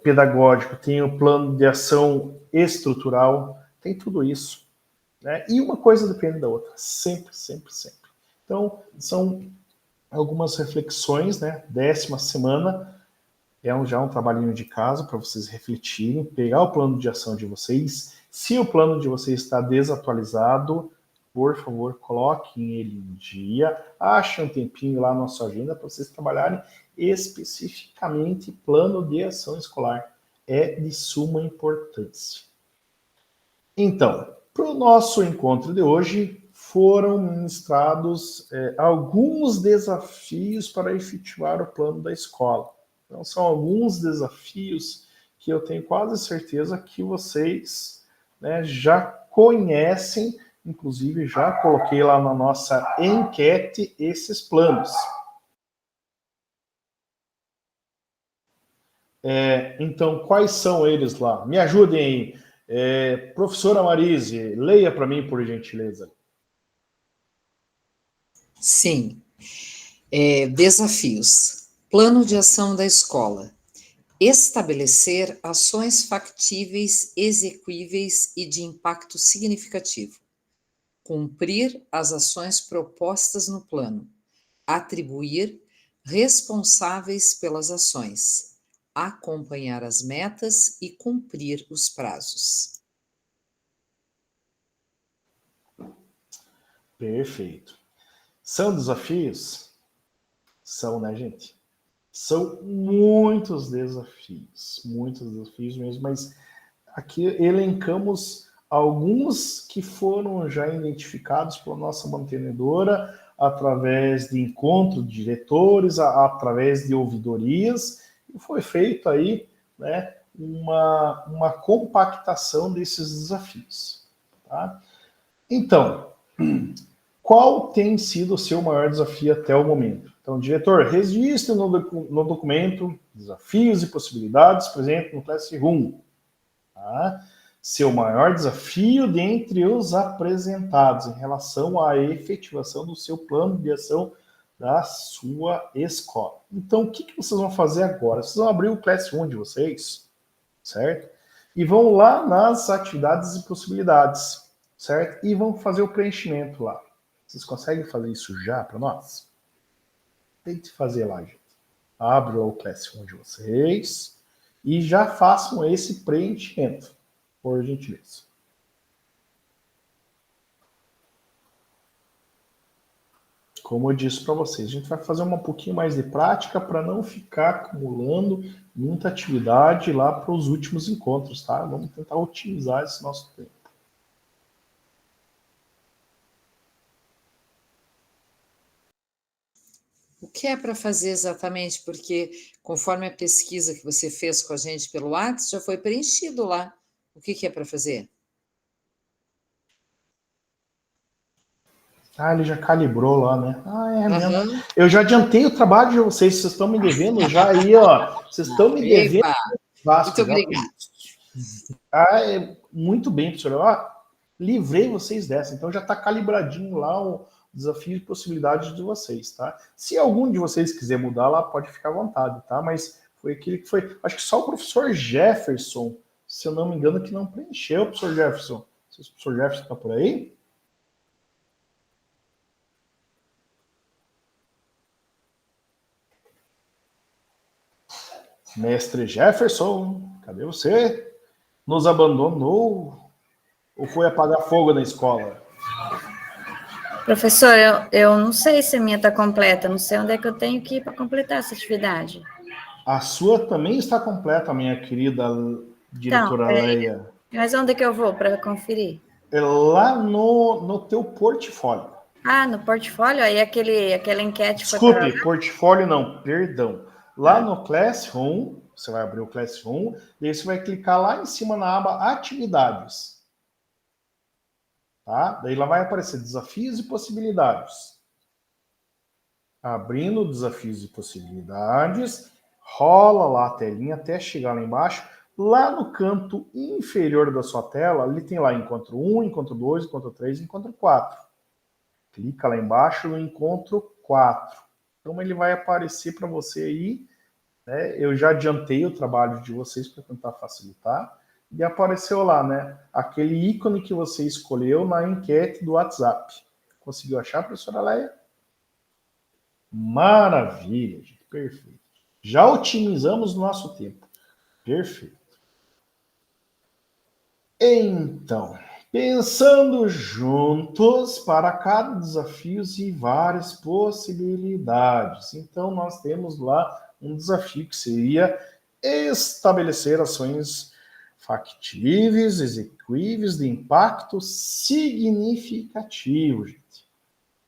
[SPEAKER 1] pedagógico, tem o plano de ação estrutural, tem tudo isso. Né? E uma coisa depende da outra. Sempre, sempre, sempre. Então, são algumas reflexões, né? 10ª semana já um trabalhinho de casa para vocês refletirem, pegar o plano de ação de vocês. Se o plano de vocês está desatualizado, por favor, coloquem ele em dia, achem um tempinho lá na sua agenda para vocês trabalharem especificamente plano de ação escolar. É de suma importância. Então, para o nosso encontro de hoje, foram ministrados alguns desafios para efetivar o plano da escola. Então, são alguns desafios que eu tenho quase certeza que vocês, né, já conhecem, inclusive já coloquei lá na nossa enquete esses planos. Então, quais são eles lá? Me ajudem aí. Professora Marise, leia para mim, por gentileza.
[SPEAKER 2] Sim. Desafios. Plano de ação da escola. Estabelecer ações factíveis, exequíveis e de impacto significativo. Cumprir as ações propostas no plano. Atribuir responsáveis pelas ações. Acompanhar as metas e cumprir os prazos.
[SPEAKER 1] Perfeito. São desafios? São, né, gente? São muitos desafios mesmo, mas aqui elencamos alguns que foram já identificados pela nossa mantenedora através de encontros de diretores, através de ouvidorias, e foi feito aí, né, uma compactação desses desafios. Tá? Então, qual tem sido o seu maior desafio até o momento? Então, diretor, registre no documento desafios e possibilidades presentes no Classroom. Tá? Seu maior desafio dentre os apresentados em relação à efetivação do seu plano de ação da sua escola. Então, o que vocês vão fazer agora? Vocês vão abrir o Classroom de vocês, certo? E vão lá nas atividades e possibilidades, certo? E vão fazer o preenchimento lá. Vocês conseguem fazer isso já para nós? Tente fazer lá, gente. Abre o Classroom de vocês e já façam esse preenchimento, por gentileza. Como eu disse para vocês, a gente vai fazer um pouquinho mais de prática para não ficar acumulando muita atividade lá para os últimos encontros, tá? Vamos tentar otimizar esse nosso tempo.
[SPEAKER 2] O que é para fazer exatamente? Porque conforme a pesquisa que você fez com a gente pelo WhatsApp, já foi preenchido lá. O que é para fazer?
[SPEAKER 1] Ah, ele já calibrou lá, né? Ah, é mesmo.
[SPEAKER 2] Uhum.
[SPEAKER 1] Eu já adiantei o trabalho de vocês, vocês estão me devendo já aí, ó. Vocês estão me devendo.
[SPEAKER 2] Muito obrigada.
[SPEAKER 1] Ah, muito bem, professor. Ó, livrei vocês dessa. Então já está calibradinho lá o desafio de possibilidades de vocês, tá? Se algum de vocês quiser mudar lá, pode ficar à vontade, tá? Mas foi aquele que foi. Acho que só o professor Jefferson, se eu não me engano, que não preencheu, professor Jefferson. Se o professor Jefferson está por aí. Mestre Jefferson, cadê você? Nos abandonou ou foi apagar fogo na escola?
[SPEAKER 3] Professor, eu não sei se a minha está completa, não sei onde é que eu tenho que ir para completar essa atividade.
[SPEAKER 1] A sua também está completa, minha querida diretora Leia.
[SPEAKER 3] Mas onde é que eu vou para conferir?
[SPEAKER 1] É lá no teu portfólio.
[SPEAKER 3] Ah, no portfólio? Aí aquela enquete foi
[SPEAKER 1] Desculpe,
[SPEAKER 3] para...
[SPEAKER 1] portfólio não, perdão. Lá no Classroom, você vai abrir o Classroom, e aí você vai clicar lá em cima na aba Atividades. Tá? Daí lá vai aparecer Desafios e Possibilidades. Abrindo Desafios e Possibilidades, rola lá a telinha até chegar lá embaixo. Lá no canto inferior da sua tela, ali tem lá Encontro 1, Encontro 2, Encontro 3, Encontro 4. Clica lá embaixo no Encontro 4. Então ele vai aparecer para você aí, né? Eu já adiantei o trabalho de vocês para tentar facilitar. E apareceu lá, né? Aquele ícone que você escolheu na enquete do WhatsApp. Conseguiu achar, professora Leia? Maravilha, gente. Perfeito. Já otimizamos o nosso tempo. Perfeito. Então, Pensando juntos para cada desafio e várias possibilidades. Então, nós temos lá um desafio que seria estabelecer ações factíveis, execuíveis, de impacto significativo, gente.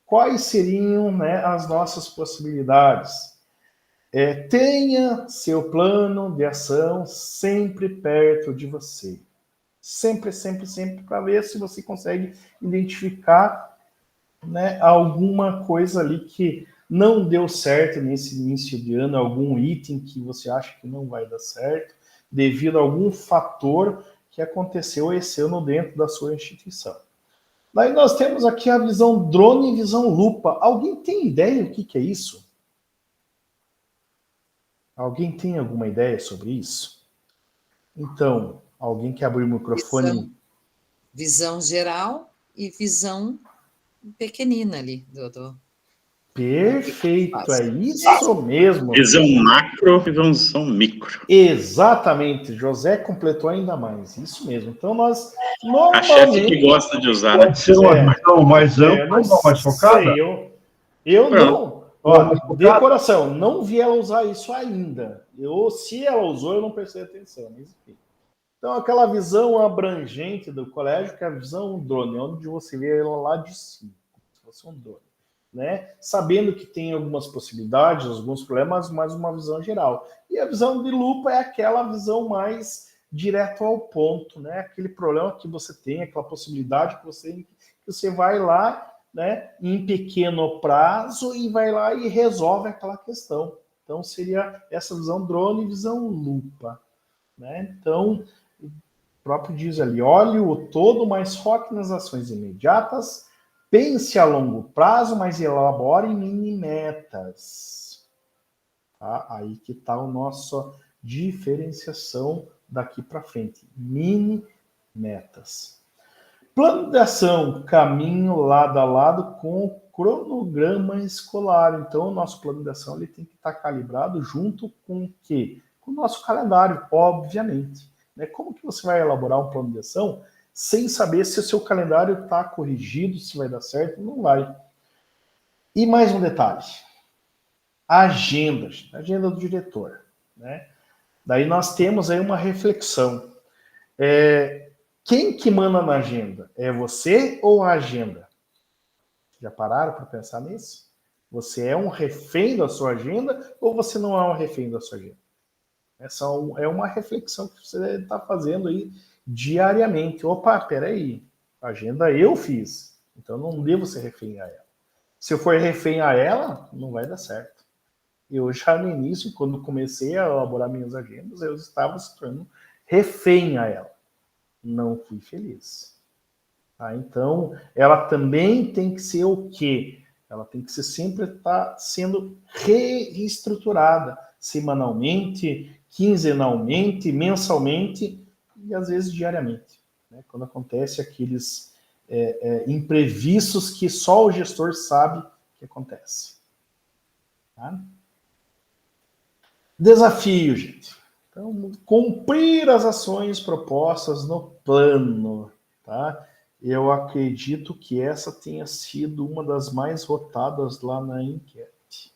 [SPEAKER 1] Quais seriam, né, as nossas possibilidades? Tenha seu plano de ação sempre perto de você. Sempre, sempre, sempre, para ver se você consegue identificar, né, alguma coisa ali que não deu certo nesse início de ano, algum item que você acha que não vai dar certo, devido a algum fator que aconteceu esse ano dentro da sua instituição. Daí nós temos aqui a visão drone e visão lupa. Alguém tem ideia do que é isso? Alguém tem alguma ideia sobre isso? Então, alguém que abriu o microfone...
[SPEAKER 2] Visão geral e visão pequenina ali.
[SPEAKER 1] Perfeito, é isso mesmo.
[SPEAKER 4] Visão macro e visão micro.
[SPEAKER 1] Exatamente, José completou ainda mais, isso mesmo. Então nós normalmente...
[SPEAKER 4] A chefe que gosta de usar,
[SPEAKER 5] pode ser uma visão mais ampla ou mais focada?
[SPEAKER 1] Eu não, ó, de coração, não vi ela usar isso ainda. Se ela usou, eu não prestei atenção, mas enfim. Então, aquela visão abrangente do colégio, que é a visão drone, onde você vê ela lá de cima, como se fosse um drone, né? Sabendo que tem algumas possibilidades, alguns problemas, mas uma visão geral. E a visão de lupa é aquela visão mais direto ao ponto, né? Aquele problema que você tem, aquela possibilidade que você vai lá, né, em pequeno prazo e vai lá e resolve aquela questão. Então, seria essa visão drone e visão lupa, né? Então, o próprio diz ali, olhe o todo, mas foque nas ações imediatas, pense a longo prazo, mas elabore mini metas. Tá? Aí que está a nossa diferenciação daqui para frente. Mini metas. Plano de ação, caminho lado a lado com o cronograma escolar. Então, o nosso plano de ação ele tem que estar calibrado junto com o quê? Com o nosso calendário, obviamente. Né? Como que você vai elaborar um plano de ação sem saber se o seu calendário está corrigido, se vai dar certo? Não vai. E mais um detalhe. Agenda do diretor. Né? Daí nós temos aí uma reflexão. Quem que manda na agenda? É você ou a agenda? Já pararam para pensar nisso? Você é um refém da sua agenda ou você não é um refém da sua agenda? Essa é uma reflexão que você está fazendo aí diariamente. Opa, peraí, a agenda eu fiz, então não devo ser refém a ela. Se eu for refém a ela, não vai dar certo. Eu já no início, quando comecei a elaborar minhas agendas, eu estava se tornando refém a ela. Não fui feliz. Tá? Então, ela também tem que ser o quê? Ela tem que ser sempre estar sendo reestruturada semanalmente, quinzenalmente, mensalmente e às vezes diariamente. Né? Quando acontece aqueles imprevistos que só o gestor sabe que acontece. Tá? Desafio, gente. Então, cumprir as ações propostas no plano, tá? Eu acredito que essa tenha sido uma das mais votadas lá na enquete.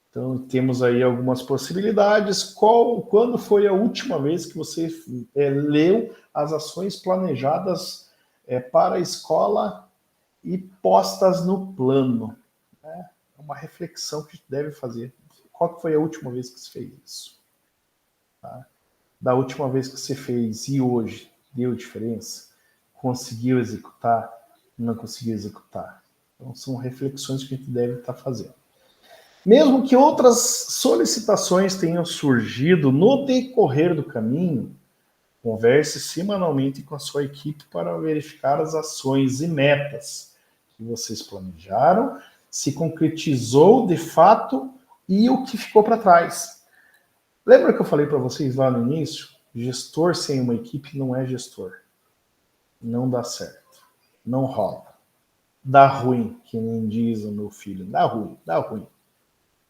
[SPEAKER 1] Então, temos aí algumas possibilidades. Quando foi a última vez que você leu as ações planejadas para a escola e postas no plano? É uma reflexão que a gente deve fazer. Qual que foi a última vez que você fez isso? Tá? Da última vez que você fez e hoje, deu diferença? Conseguiu executar? Não conseguiu executar? Então, são reflexões que a gente deve estar fazendo. Mesmo que outras solicitações tenham surgido no decorrer do caminho, converse semanalmente com a sua equipe para verificar as ações e metas que vocês planejaram, se concretizou de fato e o que ficou para trás. Lembra que eu falei para vocês lá no início? Gestor sem uma equipe não é gestor. Não dá certo. Não rola. Dá ruim, que nem diz o meu filho. Dá ruim, dá ruim.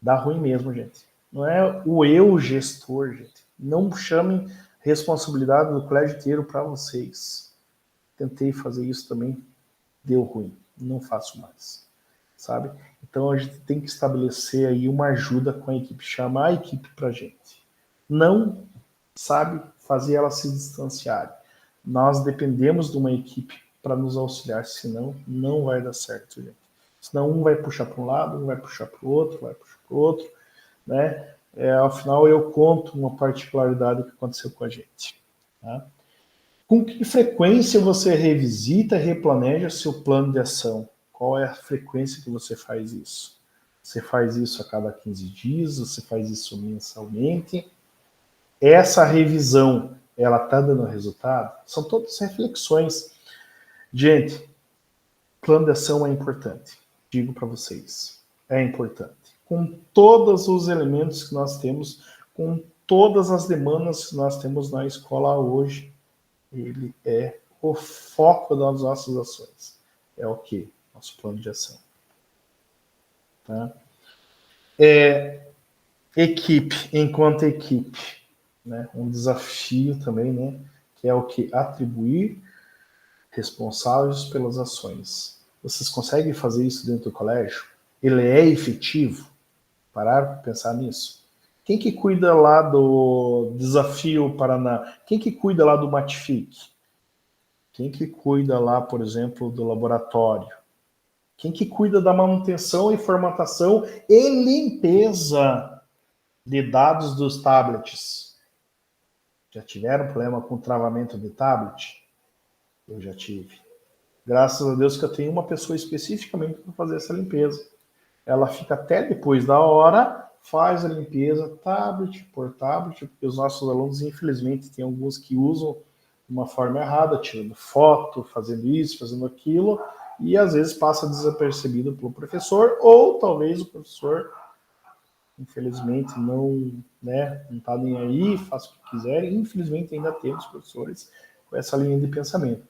[SPEAKER 1] Dá ruim mesmo, gente. Não é o eu gestor, gente. Não chamem responsabilidade do colégio inteiro para vocês. tentei fazer isso também, deu ruim, não faço mais, sabe? Então a gente tem que estabelecer aí uma ajuda com a equipe, chamar a equipe pra gente. Não, sabe, fazer ela se distanciar. Nós dependemos de uma equipe para nos auxiliar, senão não vai dar certo, gente. Senão um vai puxar para um lado, um vai puxar para o outro, vai puxar para o outro, né? Afinal, eu conto uma particularidade que aconteceu com a gente. Tá? Com que frequência você revisita e replaneja seu plano de ação? Qual é a frequência que você faz isso? Você faz isso a cada 15 dias? Você faz isso mensalmente? Essa revisão, ela está dando resultado? São todas reflexões. Gente, plano de ação é importante. Digo para vocês, é importante. Com todos os elementos que nós temos, com todas as demandas que nós temos na escola hoje, ele é o foco das nossas ações. É o quê? Nosso plano de ação. Tá? Equipe, enquanto equipe, né? Um desafio também, né? Que é o que? Atribuir responsáveis pelas ações. Vocês conseguem fazer isso dentro do colégio? Ele é efetivo? Parar para pensar nisso? Quem que cuida lá do Desafio Paraná? Quem que cuida lá do Matific? Quem que cuida lá, por exemplo, do laboratório? Quem que cuida da manutenção e formatação e limpeza de dados dos tablets? Já tiveram problema com travamento de tablet? Eu já tive. Graças a Deus que eu tenho uma pessoa especificamente para fazer essa limpeza. Ela fica até depois da hora, faz a limpeza tablet por tablet, porque os nossos alunos, infelizmente, tem alguns que usam de uma forma errada, tirando foto, fazendo isso, fazendo aquilo, e às vezes passa desapercebido pelo professor, ou talvez o professor, infelizmente, não está nem aí, faz o que quiser. Infelizmente, ainda temos professores com essa linha de pensamento.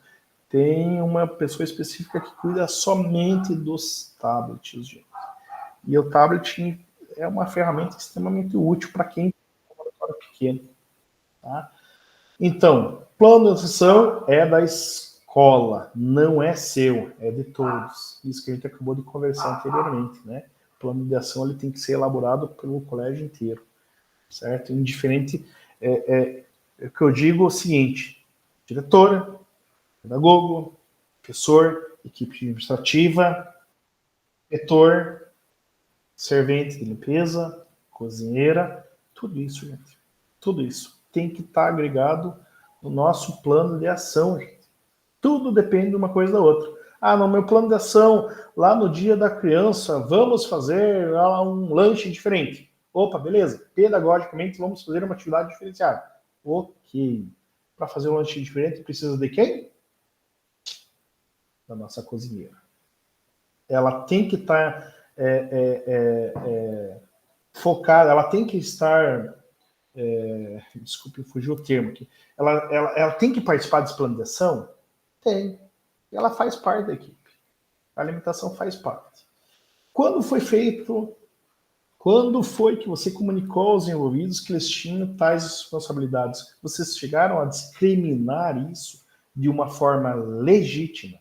[SPEAKER 1] Tem uma pessoa específica que cuida somente dos tablets, gente. E o tablet é uma ferramenta extremamente útil para quem tem um laboratório pequeno. Tá? Então, plano de ação é da escola, não é seu, é de todos. Isso que a gente acabou de conversar anteriormente, né? O plano de ação ele tem que ser elaborado pelo colégio inteiro, certo? Indiferente, o que eu digo é o seguinte: diretora, pedagogo, professor, equipe administrativa, diretor, servente de limpeza, cozinheira, tudo isso, gente. Tudo isso tem que estar agregado no nosso plano de ação, gente. Tudo depende de uma coisa da outra. Ah, no meu plano de ação, lá no dia da criança, vamos fazer um lanche diferente. Opa, beleza. Pedagogicamente, vamos fazer uma atividade diferenciada. Ok. Para fazer um lanche diferente, precisa de quem? Da nossa cozinheira. Ela tem que estar focada, ela tem que estar... desculpe, fugiu o termo aqui. Ela tem que participar desse plano de ação? Tem. Ela faz parte da equipe. A alimentação faz parte. Quando foi feito... Quando foi que você comunicou aos envolvidos que eles tinham tais responsabilidades? Vocês chegaram a discriminar isso de uma forma legítima?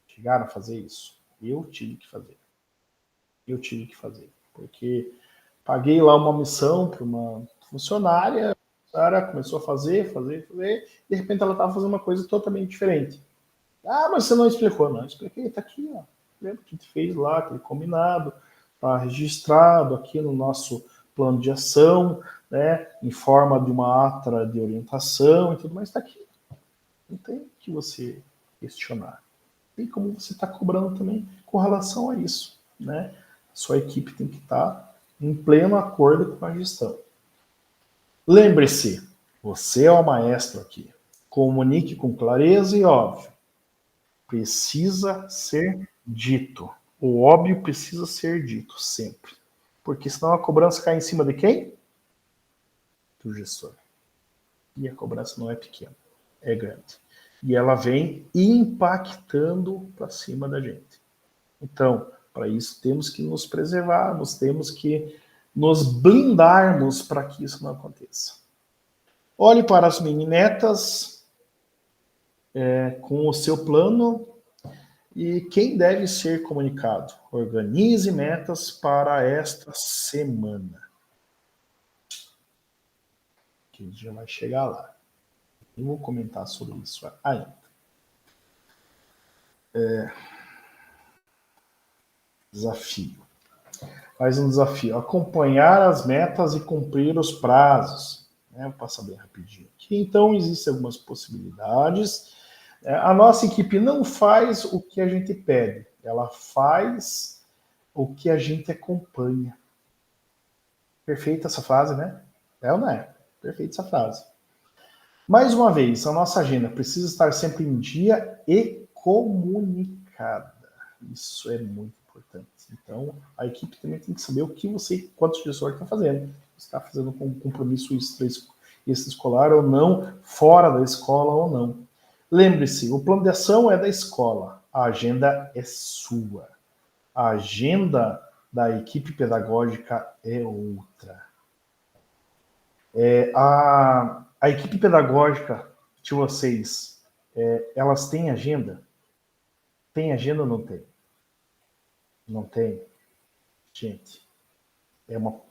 [SPEAKER 1] Chegaram a fazer isso? Eu tive que fazer. Porque paguei lá uma missão para uma funcionária, a cara começou a fazer, de repente ela estava fazendo uma coisa totalmente diferente. Ah, mas você não explicou. Não, expliquei, está aqui, ó. Lembra que a gente fez lá, aquele combinado, está registrado aqui no nosso plano de ação, né, em forma de uma ata de orientação e tudo mais, está aqui. Não tem que você questionar. Tem como você está cobrando também com relação a isso, né? Sua equipe tem que estar em pleno acordo com a gestão. Lembre-se, você é o maestro aqui. Comunique com clareza e óbvio. Precisa ser dito. O óbvio precisa ser dito sempre. Porque senão a cobrança cai em cima de quem? Do gestor. E a cobrança não é pequena, é grande. E ela vem impactando para cima da gente. Então, para isso temos que nos preservarmos, temos que nos blindarmos para que isso não aconteça. Olhe para as mini-metas. com o seu plano e quem deve ser comunicado. Organize metas para esta semana. Que a gente já vai chegar lá. Eu vou comentar sobre isso ainda. Desafio. Mais um desafio. Acompanhar as metas e cumprir os prazos. Vou passar bem rapidinho aqui. Então, existem algumas possibilidades. A nossa equipe não faz o que a gente pede. Ela faz o que a gente acompanha. Perfeita essa frase, né? É ou não é? Perfeita essa frase. Mais uma vez, a nossa agenda precisa estar sempre em dia e comunicada. Isso é muito importante. Então, a equipe também tem que saber o que você, quantos dias está fazendo. Você está fazendo com compromisso extraescolar ou não, fora da escola ou não. Lembre-se, o plano de ação é da escola, a agenda é sua. A agenda da equipe pedagógica é outra. A equipe pedagógica de vocês, elas têm agenda? Tem agenda ou não tem? Não tem? Gente, é um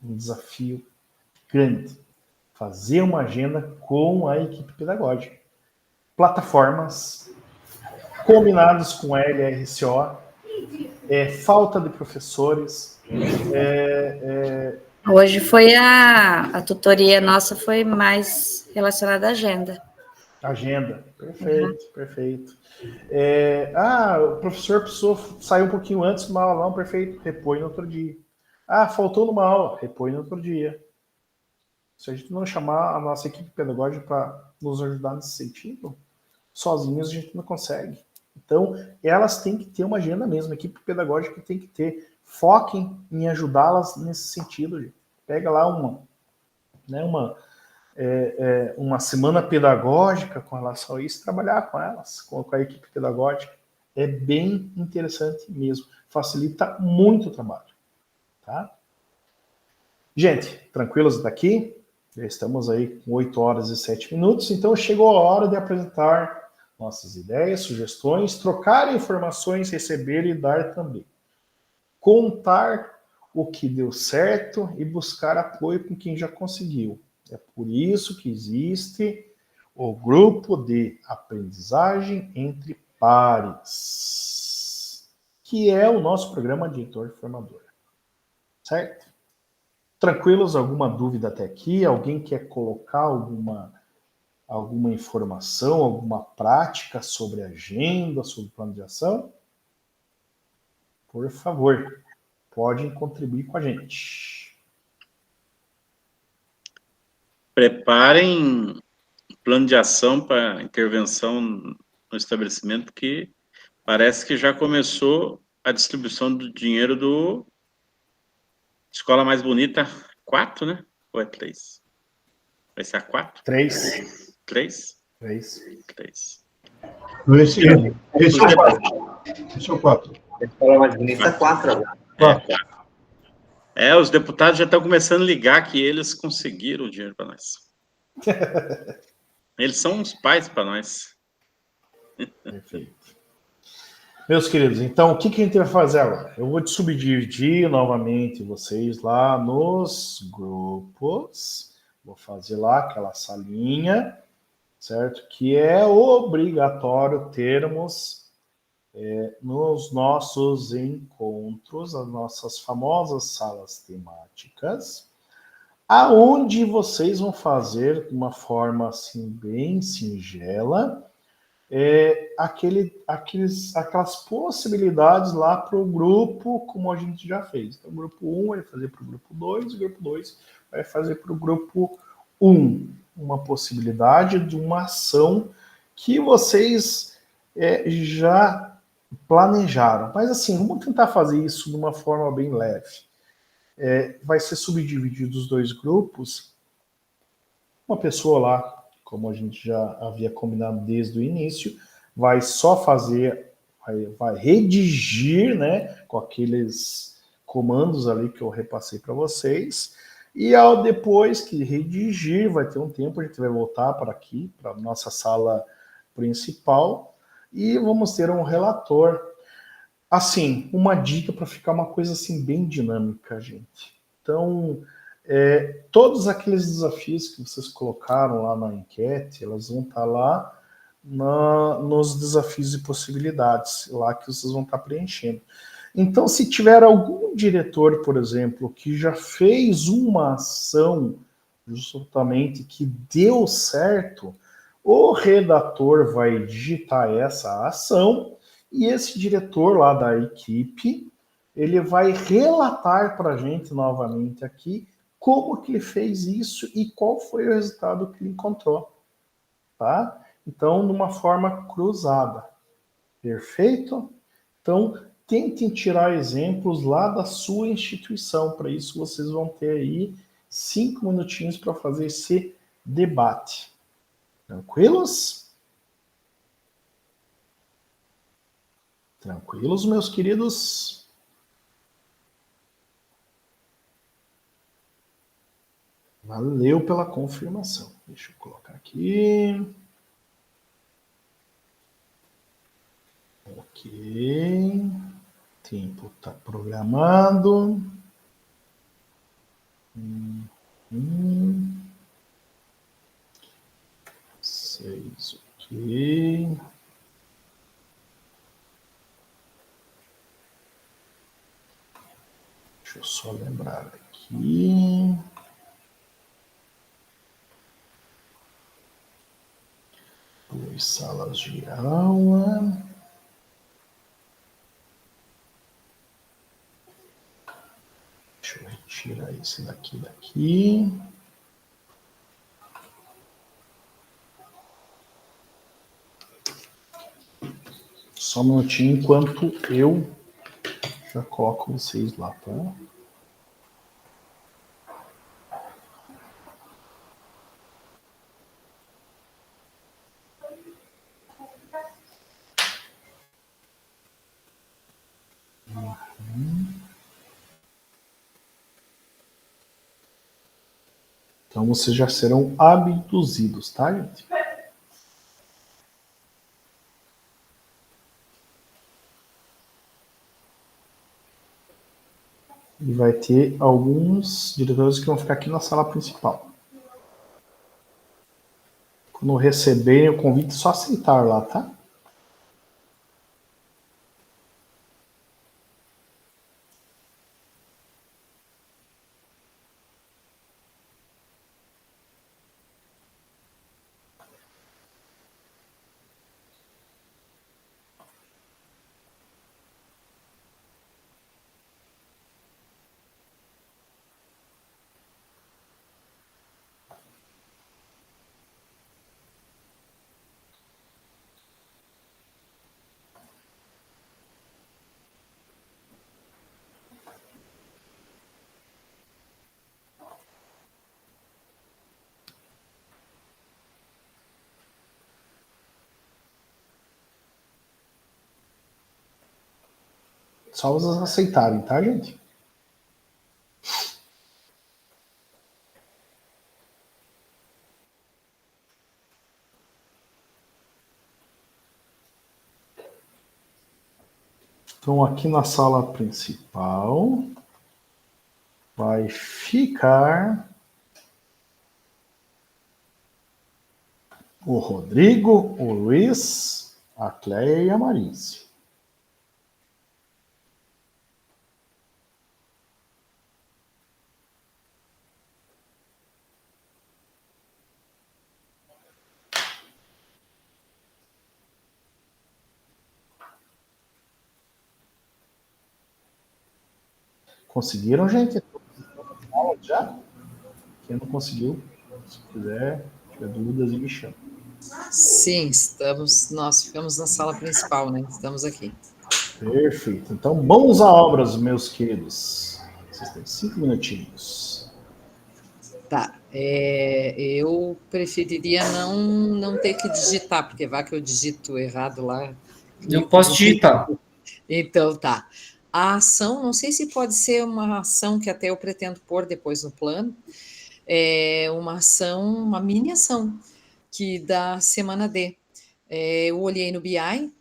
[SPEAKER 1] desafio grande. Fazer uma agenda com a equipe pedagógica. Plataformas, combinados com a LRCO, falta de professores.
[SPEAKER 3] Hoje foi a tutoria nossa foi mais relacionada à agenda.
[SPEAKER 1] Agenda, perfeito, perfeito. O professor precisou sair um pouquinho antes de uma aula, não, perfeito, repõe no outro dia. Faltou numa aula, repõe no outro dia. Se a gente não chamar a nossa equipe pedagógica para nos ajudar nesse sentido, sozinhos a gente não consegue. Então, elas têm que ter uma agenda mesmo, a equipe pedagógica tem que ter. Foquem em ajudá-las nesse sentido. Gente. Pega lá uma semana pedagógica com relação a isso, trabalhar com elas, com a equipe pedagógica. É bem interessante mesmo. Facilita muito o trabalho. Tá? Gente, tranquilos daqui? Já estamos aí com 8 horas e 7 minutos, então chegou a hora de apresentar nossas ideias, sugestões, trocar informações, receber e dar também. Contar o que deu certo e buscar apoio com quem já conseguiu. É por isso que existe o grupo de aprendizagem entre pares, que é o nosso programa de Heitor Formador. Certo? Tranquilos? Alguma dúvida até aqui? Alguém quer colocar alguma informação, alguma prática sobre agenda, sobre plano de ação? Por favor, podem contribuir com a gente.
[SPEAKER 4] Preparem um plano de ação para intervenção no estabelecimento, que parece que já começou a distribuição do dinheiro do Escola Mais Bonita 4, né? Ou é 3? Vai ser a 4?
[SPEAKER 1] 3.
[SPEAKER 4] 3?
[SPEAKER 1] 3.
[SPEAKER 4] 3.
[SPEAKER 5] Esse é o 4. Esse é o 4.
[SPEAKER 6] A Escola Mais Bonita 4 agora.
[SPEAKER 5] 4.
[SPEAKER 4] Os deputados já estão começando a ligar que eles conseguiram o dinheiro para nós. Eles são uns pais para nós.
[SPEAKER 1] Perfeito. Meus queridos, então o que a gente vai fazer agora? Eu vou subdividir novamente vocês lá nos grupos. Vou fazer lá aquela salinha, certo? Que é obrigatório termos nos nossos encontros, as nossas famosas salas temáticas, aonde vocês vão fazer de uma forma assim bem singela aquelas possibilidades lá para o grupo, como a gente já fez. Então, o grupo 1 vai fazer para o grupo 2, o grupo 2 vai fazer para o grupo 1. Uma possibilidade de uma ação que vocês já planejaram. Mas assim, vamos tentar fazer isso de uma forma bem leve. Vai ser subdividido os dois grupos. Uma pessoa lá, como a gente já havia combinado desde o início, vai só fazer, vai redigir, né, com aqueles comandos ali que eu repassei para vocês, e depois que redigir, vai ter um tempo, a gente vai voltar para aqui, para a nossa sala principal e vamos ter um relator. Assim, uma dica para ficar uma coisa assim bem dinâmica, gente. Então, todos aqueles desafios que vocês colocaram lá na enquete, elas vão estar lá nos desafios e possibilidades, lá que vocês vão estar preenchendo. Então, se tiver algum diretor, por exemplo, que já fez uma ação justamente que deu certo, o redator vai digitar essa ação e esse diretor lá da equipe, ele vai relatar para a gente novamente aqui como que ele fez isso e qual foi o resultado que ele encontrou, tá? Então, numa forma cruzada. Perfeito? Então, tentem tirar exemplos lá da sua instituição. Para isso, vocês vão ter aí 5 minutinhos para fazer esse debate. Tranquilos? Tranquilos, meus queridos? Valeu pela confirmação. Deixa eu colocar aqui. Ok. Tempo está programado. 6, ok. Deixa eu só lembrar aqui. Duas salas de aula. Deixa eu retirar esse daqui. Só um minutinho enquanto eu já coloco vocês lá, tá? Então vocês já serão abduzidos, tá, gente? E vai ter alguns diretores que vão ficar aqui na sala principal. Quando receberem o convite, é só aceitar lá, tá? Só vocês aceitarem, tá, gente? Então, aqui na sala principal vai ficar o Rodrigo, o Luiz, a Cleia e a Marícia. Conseguiram, gente? Já? Quem não conseguiu, se quiser, tiver dúvidas, me chama.
[SPEAKER 2] Sim, nós ficamos na sala principal, né? Estamos aqui.
[SPEAKER 1] Perfeito. Então, mãos a obras, meus queridos. Vocês têm 5 minutinhos.
[SPEAKER 2] Tá. Eu preferiria não ter que digitar, porque vai que eu digito errado lá.
[SPEAKER 5] Eu posso digitar.
[SPEAKER 2] Então, tá. A ação, não sei se pode ser uma ação que até eu pretendo pôr depois no plano, uma ação, uma mini ação, que da semana D. Eu olhei no BI,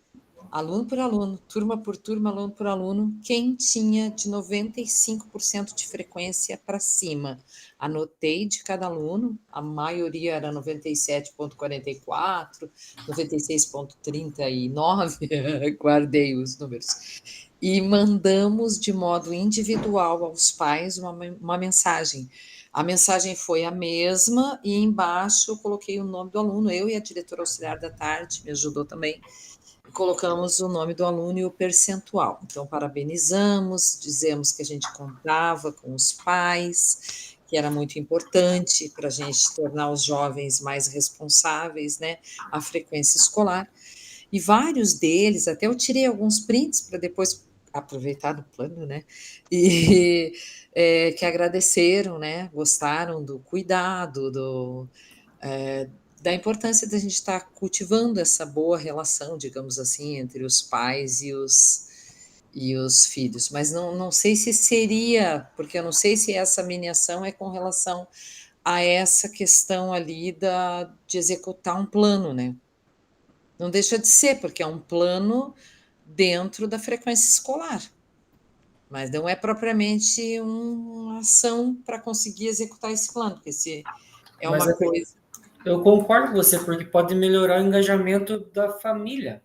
[SPEAKER 2] aluno por aluno, turma por turma, aluno por aluno, quem tinha de 95% de frequência para cima. Anotei de cada aluno, a maioria era 97,44, 96,39, guardei os números. E mandamos de modo individual aos pais uma mensagem. A mensagem foi a mesma e embaixo eu coloquei o nome do aluno, eu e a diretora auxiliar da tarde, me ajudou também, colocamos o nome do aluno e o percentual. Então, parabenizamos, dizemos que a gente contava com os pais, que era muito importante para a gente tornar os jovens mais responsáveis, né, a frequência escolar. E vários deles, até eu tirei alguns prints para depois aproveitar no plano, né, e que agradeceram, né, gostaram do cuidado, da importância da gente estar cultivando essa boa relação, digamos assim, entre os pais e os filhos. Mas não sei se seria, porque eu não sei se essa mini ação é com relação a essa questão ali de executar um plano, né? Não deixa de ser, porque é um plano dentro da frequência escolar, mas não é propriamente uma ação para conseguir executar esse plano, porque se é
[SPEAKER 7] Mas
[SPEAKER 2] uma coisa.
[SPEAKER 7] eu concordo com você, porque pode melhorar o engajamento da família.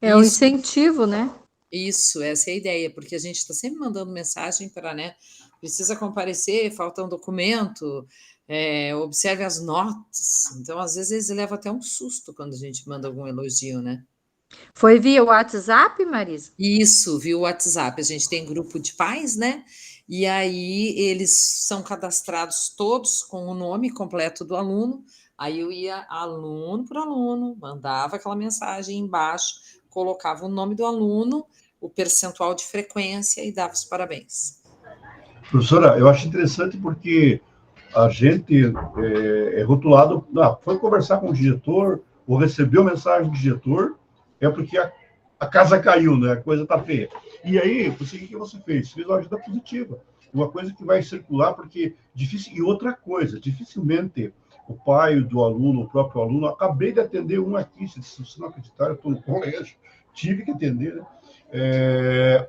[SPEAKER 8] É um
[SPEAKER 2] Isso.
[SPEAKER 8] incentivo, né?
[SPEAKER 2] Isso, essa é a ideia, porque a gente está sempre mandando mensagem para, né? Precisa comparecer, falta um documento, observe as notas. Então, às vezes, eles levam até um susto quando a gente manda algum elogio, né?
[SPEAKER 8] Foi via WhatsApp, Marisa?
[SPEAKER 2] Isso, viu o WhatsApp. A gente tem grupo de pais, né? E aí eles são cadastrados todos com o nome completo do aluno. Aí eu ia aluno por aluno, mandava aquela mensagem embaixo, colocava o nome do aluno, o percentual de frequência e dava os parabéns.
[SPEAKER 5] Professora, eu acho interessante porque a gente é rotulado, foi conversar com o diretor, ou recebeu mensagem do diretor, é porque a casa caiu, né? A coisa está feia. E aí, o que você fez? Fez uma ajuda positiva. Uma coisa que vai circular, porque difícil. E outra coisa, dificilmente o pai do aluno, o próprio aluno, acabei de atender um aqui, se você não acreditar, eu estou no colégio, tive que atender, né?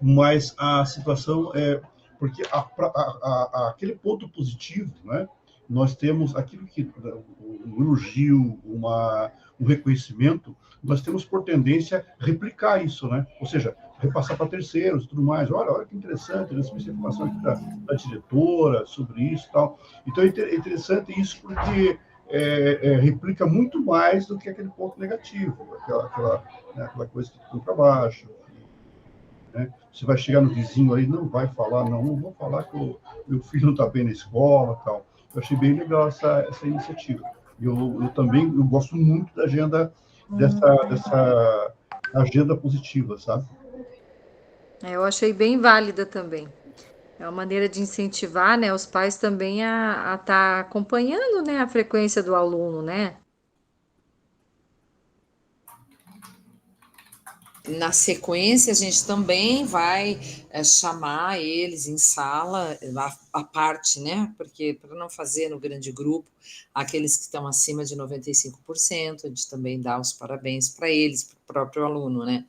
[SPEAKER 5] Mas a situação é porque aquele ponto positivo, né? Nós temos aquilo que um elogio, um reconhecimento, nós temos por tendência replicar isso, né? Ou seja, repassar para terceiros e tudo mais. Olha que interessante, eu recebi essa informação aqui da diretora sobre isso e tal. Então é interessante isso porque replica muito mais do que aquele ponto negativo, aquela coisa que ficou para baixo. Né? Você vai chegar no vizinho aí, não vai falar, não vou falar que o meu filho não está bem na escola, tal. Eu achei bem legal essa iniciativa. Eu também gosto muito da agenda, dessa agenda positiva, sabe?
[SPEAKER 8] Eu achei bem válida também. É uma maneira de incentivar, né, os pais também a estar acompanhando, né, a frequência do aluno, né?
[SPEAKER 2] Na sequência, a gente também vai chamar eles em sala, a parte, né? Porque para não fazer no grande grupo, aqueles que estão acima de 95%, a gente também dá os parabéns para eles, para o próprio aluno, né?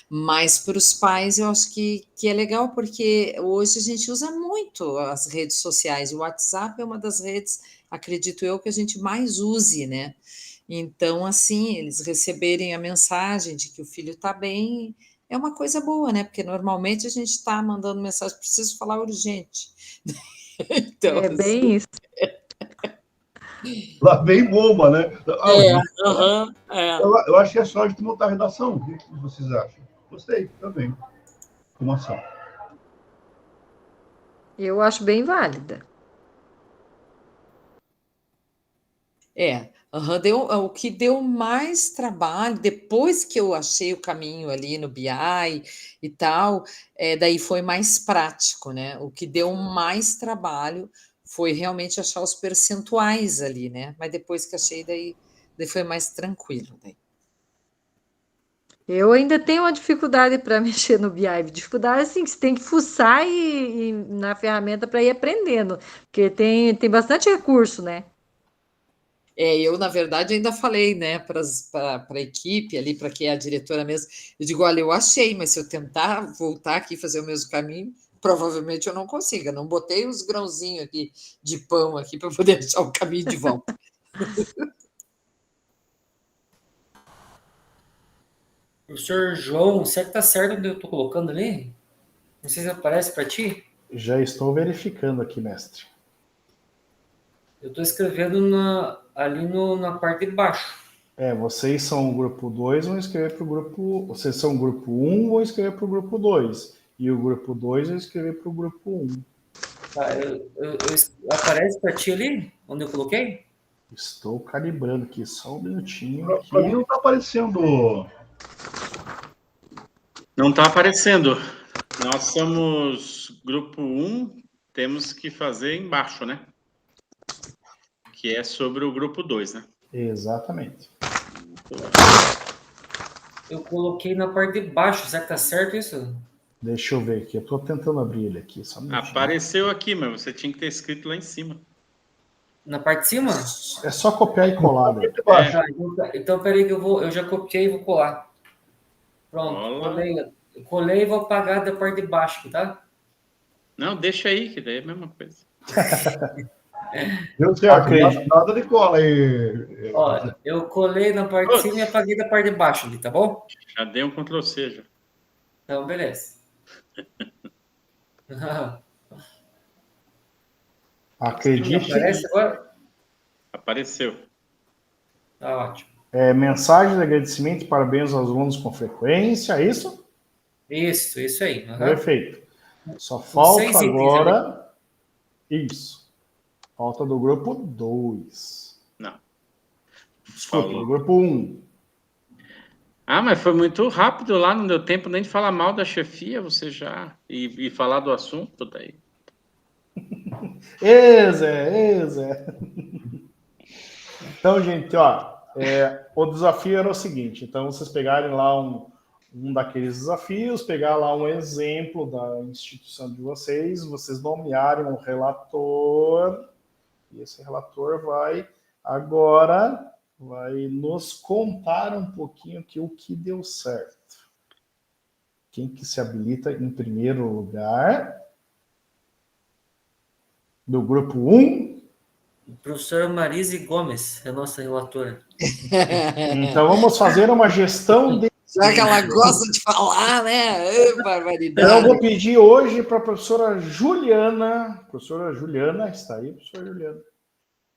[SPEAKER 2] Mas para os pais, eu acho que é legal, porque hoje a gente usa muito as redes sociais, e o WhatsApp é uma das redes, acredito eu, que a gente mais use, né? Então, assim, eles receberem a mensagem de que o filho está bem é uma coisa boa, né? Porque normalmente a gente está mandando mensagem, preciso falar urgente. Então,
[SPEAKER 8] É bem isso.
[SPEAKER 5] Lá vem bomba, né? Eu acho que é só de montar a redação. O que vocês acham? Gostei também. Como ação.
[SPEAKER 8] Eu acho bem válida.
[SPEAKER 2] O que deu mais trabalho, depois que eu achei o caminho ali no BI e tal, daí foi mais prático, né? O que deu mais trabalho foi realmente achar os percentuais ali, né? Mas depois que achei, daí foi mais tranquilo. Daí.
[SPEAKER 8] Eu ainda tenho uma dificuldade para mexer no BI. Dificuldade assim, que você tem que fuçar e na ferramenta para ir aprendendo, porque tem bastante recurso, né?
[SPEAKER 2] Eu, na verdade, ainda falei, né, para a equipe ali, para quem é a diretora mesmo, eu digo, olha, eu achei, mas se eu tentar voltar aqui e fazer o mesmo caminho, provavelmente eu não consiga. Não botei os grãozinhos aqui de pão aqui para poder achar o caminho de volta.
[SPEAKER 7] Professor João, será que tá certo onde eu estou colocando ali? Não sei se aparece para ti.
[SPEAKER 1] Já estou verificando aqui, mestre.
[SPEAKER 7] Eu estou escrevendo ali na parte de baixo.
[SPEAKER 1] Vocês são o grupo 2, vão escrever para o grupo... Vocês são o grupo 1, vão escrever para o grupo 2. E o grupo 2 vai escrever para o grupo 1.
[SPEAKER 7] Tá, aparece para ti ali, onde eu coloquei?
[SPEAKER 1] Estou calibrando aqui, só um minutinho.
[SPEAKER 5] Para mim não está aparecendo.
[SPEAKER 4] Não está aparecendo. Nós somos grupo 1, temos que fazer embaixo, né? Que é sobre o grupo 2, né?
[SPEAKER 1] Exatamente.
[SPEAKER 7] Eu coloquei na parte de baixo, será que tá certo isso?
[SPEAKER 1] Deixa eu ver aqui, eu estou tentando abrir ele aqui. Só um minutinho.
[SPEAKER 4] Apareceu aqui, mas você tinha que ter escrito lá em cima.
[SPEAKER 7] Na parte de cima?
[SPEAKER 1] É só copiar e colar. Né?
[SPEAKER 7] Então, peraí que eu já copiei e vou colar. Pronto, colei e vou apagar da parte de baixo aqui, tá?
[SPEAKER 4] Não, deixa aí, que daí é a mesma coisa.
[SPEAKER 5] Deu certo, nada de cola aí.
[SPEAKER 7] Ó, eu colei na parte de cima e apaguei da parte de baixo ali, tá bom?
[SPEAKER 4] Já dei um Ctrl+C, já.
[SPEAKER 7] Então, beleza.
[SPEAKER 1] Acredite.
[SPEAKER 7] Aparece agora?
[SPEAKER 4] Apareceu.
[SPEAKER 7] Tá ótimo.
[SPEAKER 1] Mensagem de agradecimento e parabéns aos alunos com frequência, é isso?
[SPEAKER 7] Isso aí.
[SPEAKER 1] Perfeito. Só falta
[SPEAKER 7] 6 itens
[SPEAKER 1] agora... Isso. Falta do grupo 2.
[SPEAKER 4] Não.
[SPEAKER 1] Desculpa, do grupo 1.
[SPEAKER 4] Mas foi muito rápido lá, não deu tempo nem de falar mal da chefia, você já... E falar do assunto daí.
[SPEAKER 1] Zé. Então, gente, o desafio era o seguinte. Então, vocês pegarem lá um daqueles desafios, pegar lá um exemplo da instituição de vocês nomearem um relator, e esse relator vai nos contar um pouquinho o que deu certo. Quem que se habilita em primeiro lugar? Do grupo 1?
[SPEAKER 7] Professora Marise Gomes é a nossa relatora.
[SPEAKER 1] Então, vamos fazer uma gestão de...
[SPEAKER 2] Já que ela gosta de falar, né? Barbaridade.
[SPEAKER 1] Então, eu vou pedir hoje para a professora Juliana. Professora Juliana, está aí, professora Juliana.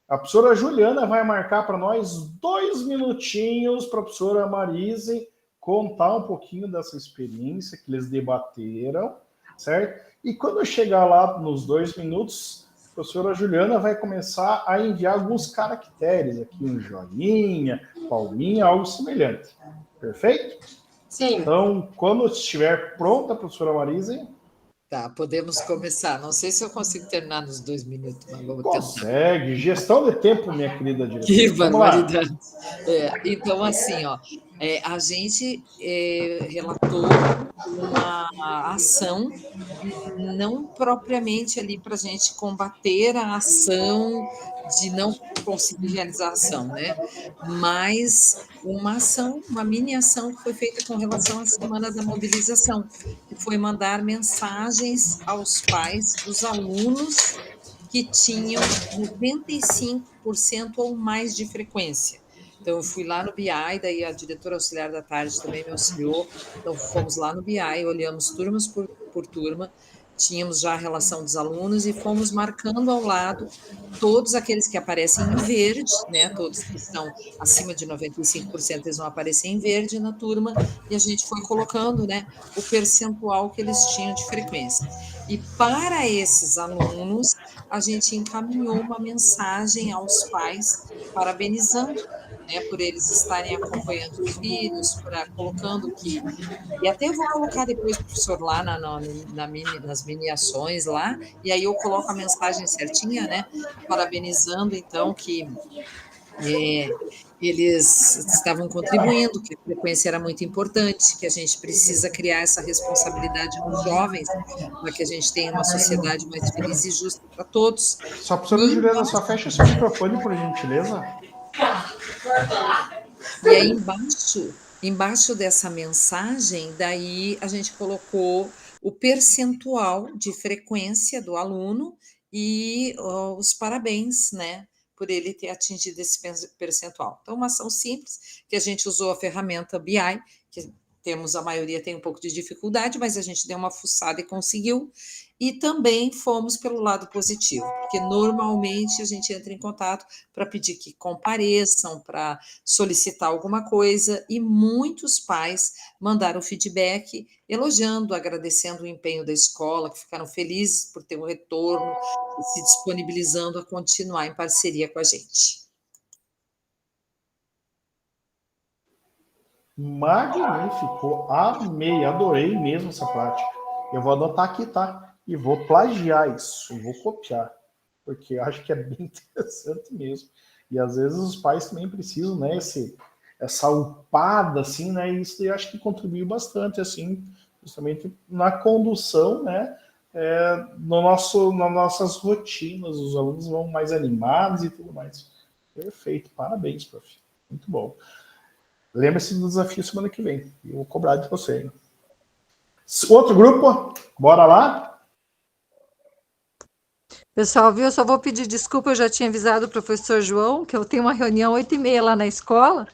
[SPEAKER 1] A professora Juliana vai marcar para nós 2 minutinhos para a professora Marise contar um pouquinho dessa experiência que eles debateram, certo? E quando chegar lá nos 2 minutos, a professora Juliana vai começar a enviar alguns caracteres aqui, um joinha, palminha, algo semelhante. Perfeito?
[SPEAKER 2] Sim.
[SPEAKER 1] Então, quando estiver pronta, professora Marise...
[SPEAKER 2] Tá, podemos começar. Não sei se eu consigo terminar nos 2 minutos, mas vamos
[SPEAKER 1] Consegue.
[SPEAKER 2] tentar.
[SPEAKER 1] Gestão de tempo, minha querida diretora.
[SPEAKER 2] Que barbaridade. Então, assim, a gente relatou uma ação, não propriamente ali para a gente combater a ação de não conseguir realizar a ação, né? Mas uma ação, uma mini ação que foi feita com relação à Semana da Mobilização, que foi mandar mensagens aos pais dos alunos que tinham 95% ou mais de frequência. Então, eu fui lá no BI, daí a diretora auxiliar da tarde também me auxiliou. Então, fomos lá no BI, olhamos turmas por turma, tínhamos já a relação dos alunos e fomos marcando ao lado todos aqueles que aparecem em verde, né? Todos que estão acima de 95%, eles vão aparecer em verde na turma, e a gente foi colocando, né, o percentual que eles tinham de frequência. E para esses alunos, a gente encaminhou uma mensagem aos pais parabenizando, né, por eles estarem acompanhando os filhos, colocando que... E até eu vou colocar depois, professor, lá nas mini ações lá, e aí eu coloco a mensagem certinha, né, parabenizando, então, que eles estavam contribuindo, que a frequência era muito importante, que a gente precisa criar essa responsabilidade nos jovens, para que a gente tenha uma sociedade mais feliz e justa para todos.
[SPEAKER 1] Só, professora Juliana, só fecha seu microfone, por gentileza.
[SPEAKER 2] E aí embaixo dessa mensagem, daí a gente colocou o percentual de frequência do aluno e os parabéns, né, por ele ter atingido esse percentual. Então, uma ação simples, que a gente usou a ferramenta BI, que a maioria tem um pouco de dificuldade, mas a gente deu uma fuçada e conseguiu. E também fomos pelo lado positivo, porque normalmente a gente entra em contato para pedir que compareçam, para solicitar alguma coisa, e muitos pais mandaram feedback elogiando, agradecendo o empenho da escola, que ficaram felizes por ter um retorno e se disponibilizando a continuar em parceria com a gente.
[SPEAKER 1] Magnífico, amei, adorei mesmo essa prática. Eu vou adotar aqui, tá? E vou plagiar isso, vou copiar, porque eu acho que é bem interessante mesmo. E às vezes os pais também precisam, né, essa upada, assim, né, e isso eu acho que contribuiu bastante, assim, justamente na condução, né, nas nossas rotinas, os alunos vão mais animados e tudo mais. Perfeito, parabéns, prof. Muito bom. Lembre-se do desafio semana que vem. Eu vou cobrar de você. Hein? Outro grupo? Bora lá?
[SPEAKER 8] Pessoal, viu? Eu só vou pedir desculpa, eu já tinha avisado o professor João que eu tenho uma reunião 8h30 lá na escola.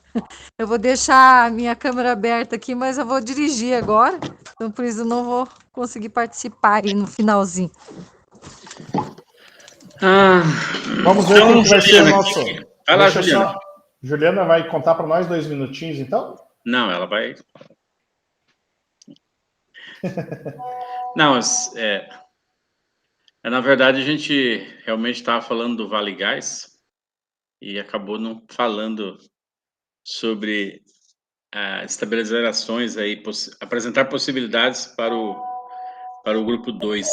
[SPEAKER 8] Eu vou deixar a minha câmera aberta aqui, mas eu vou dirigir agora. Então, por isso, eu não vou conseguir participar aí no finalzinho.
[SPEAKER 1] Vamos ver
[SPEAKER 4] então,
[SPEAKER 1] quem que vai ser o nosso...
[SPEAKER 4] Vai lá, Juliana.
[SPEAKER 1] Juliana vai contar para nós 2 minutinhos, então?
[SPEAKER 4] Não, ela vai... Não, na verdade, a gente realmente estava falando do Vale Gás e acabou não falando sobre estabelecer ações aí, apresentar possibilidades para o grupo 2.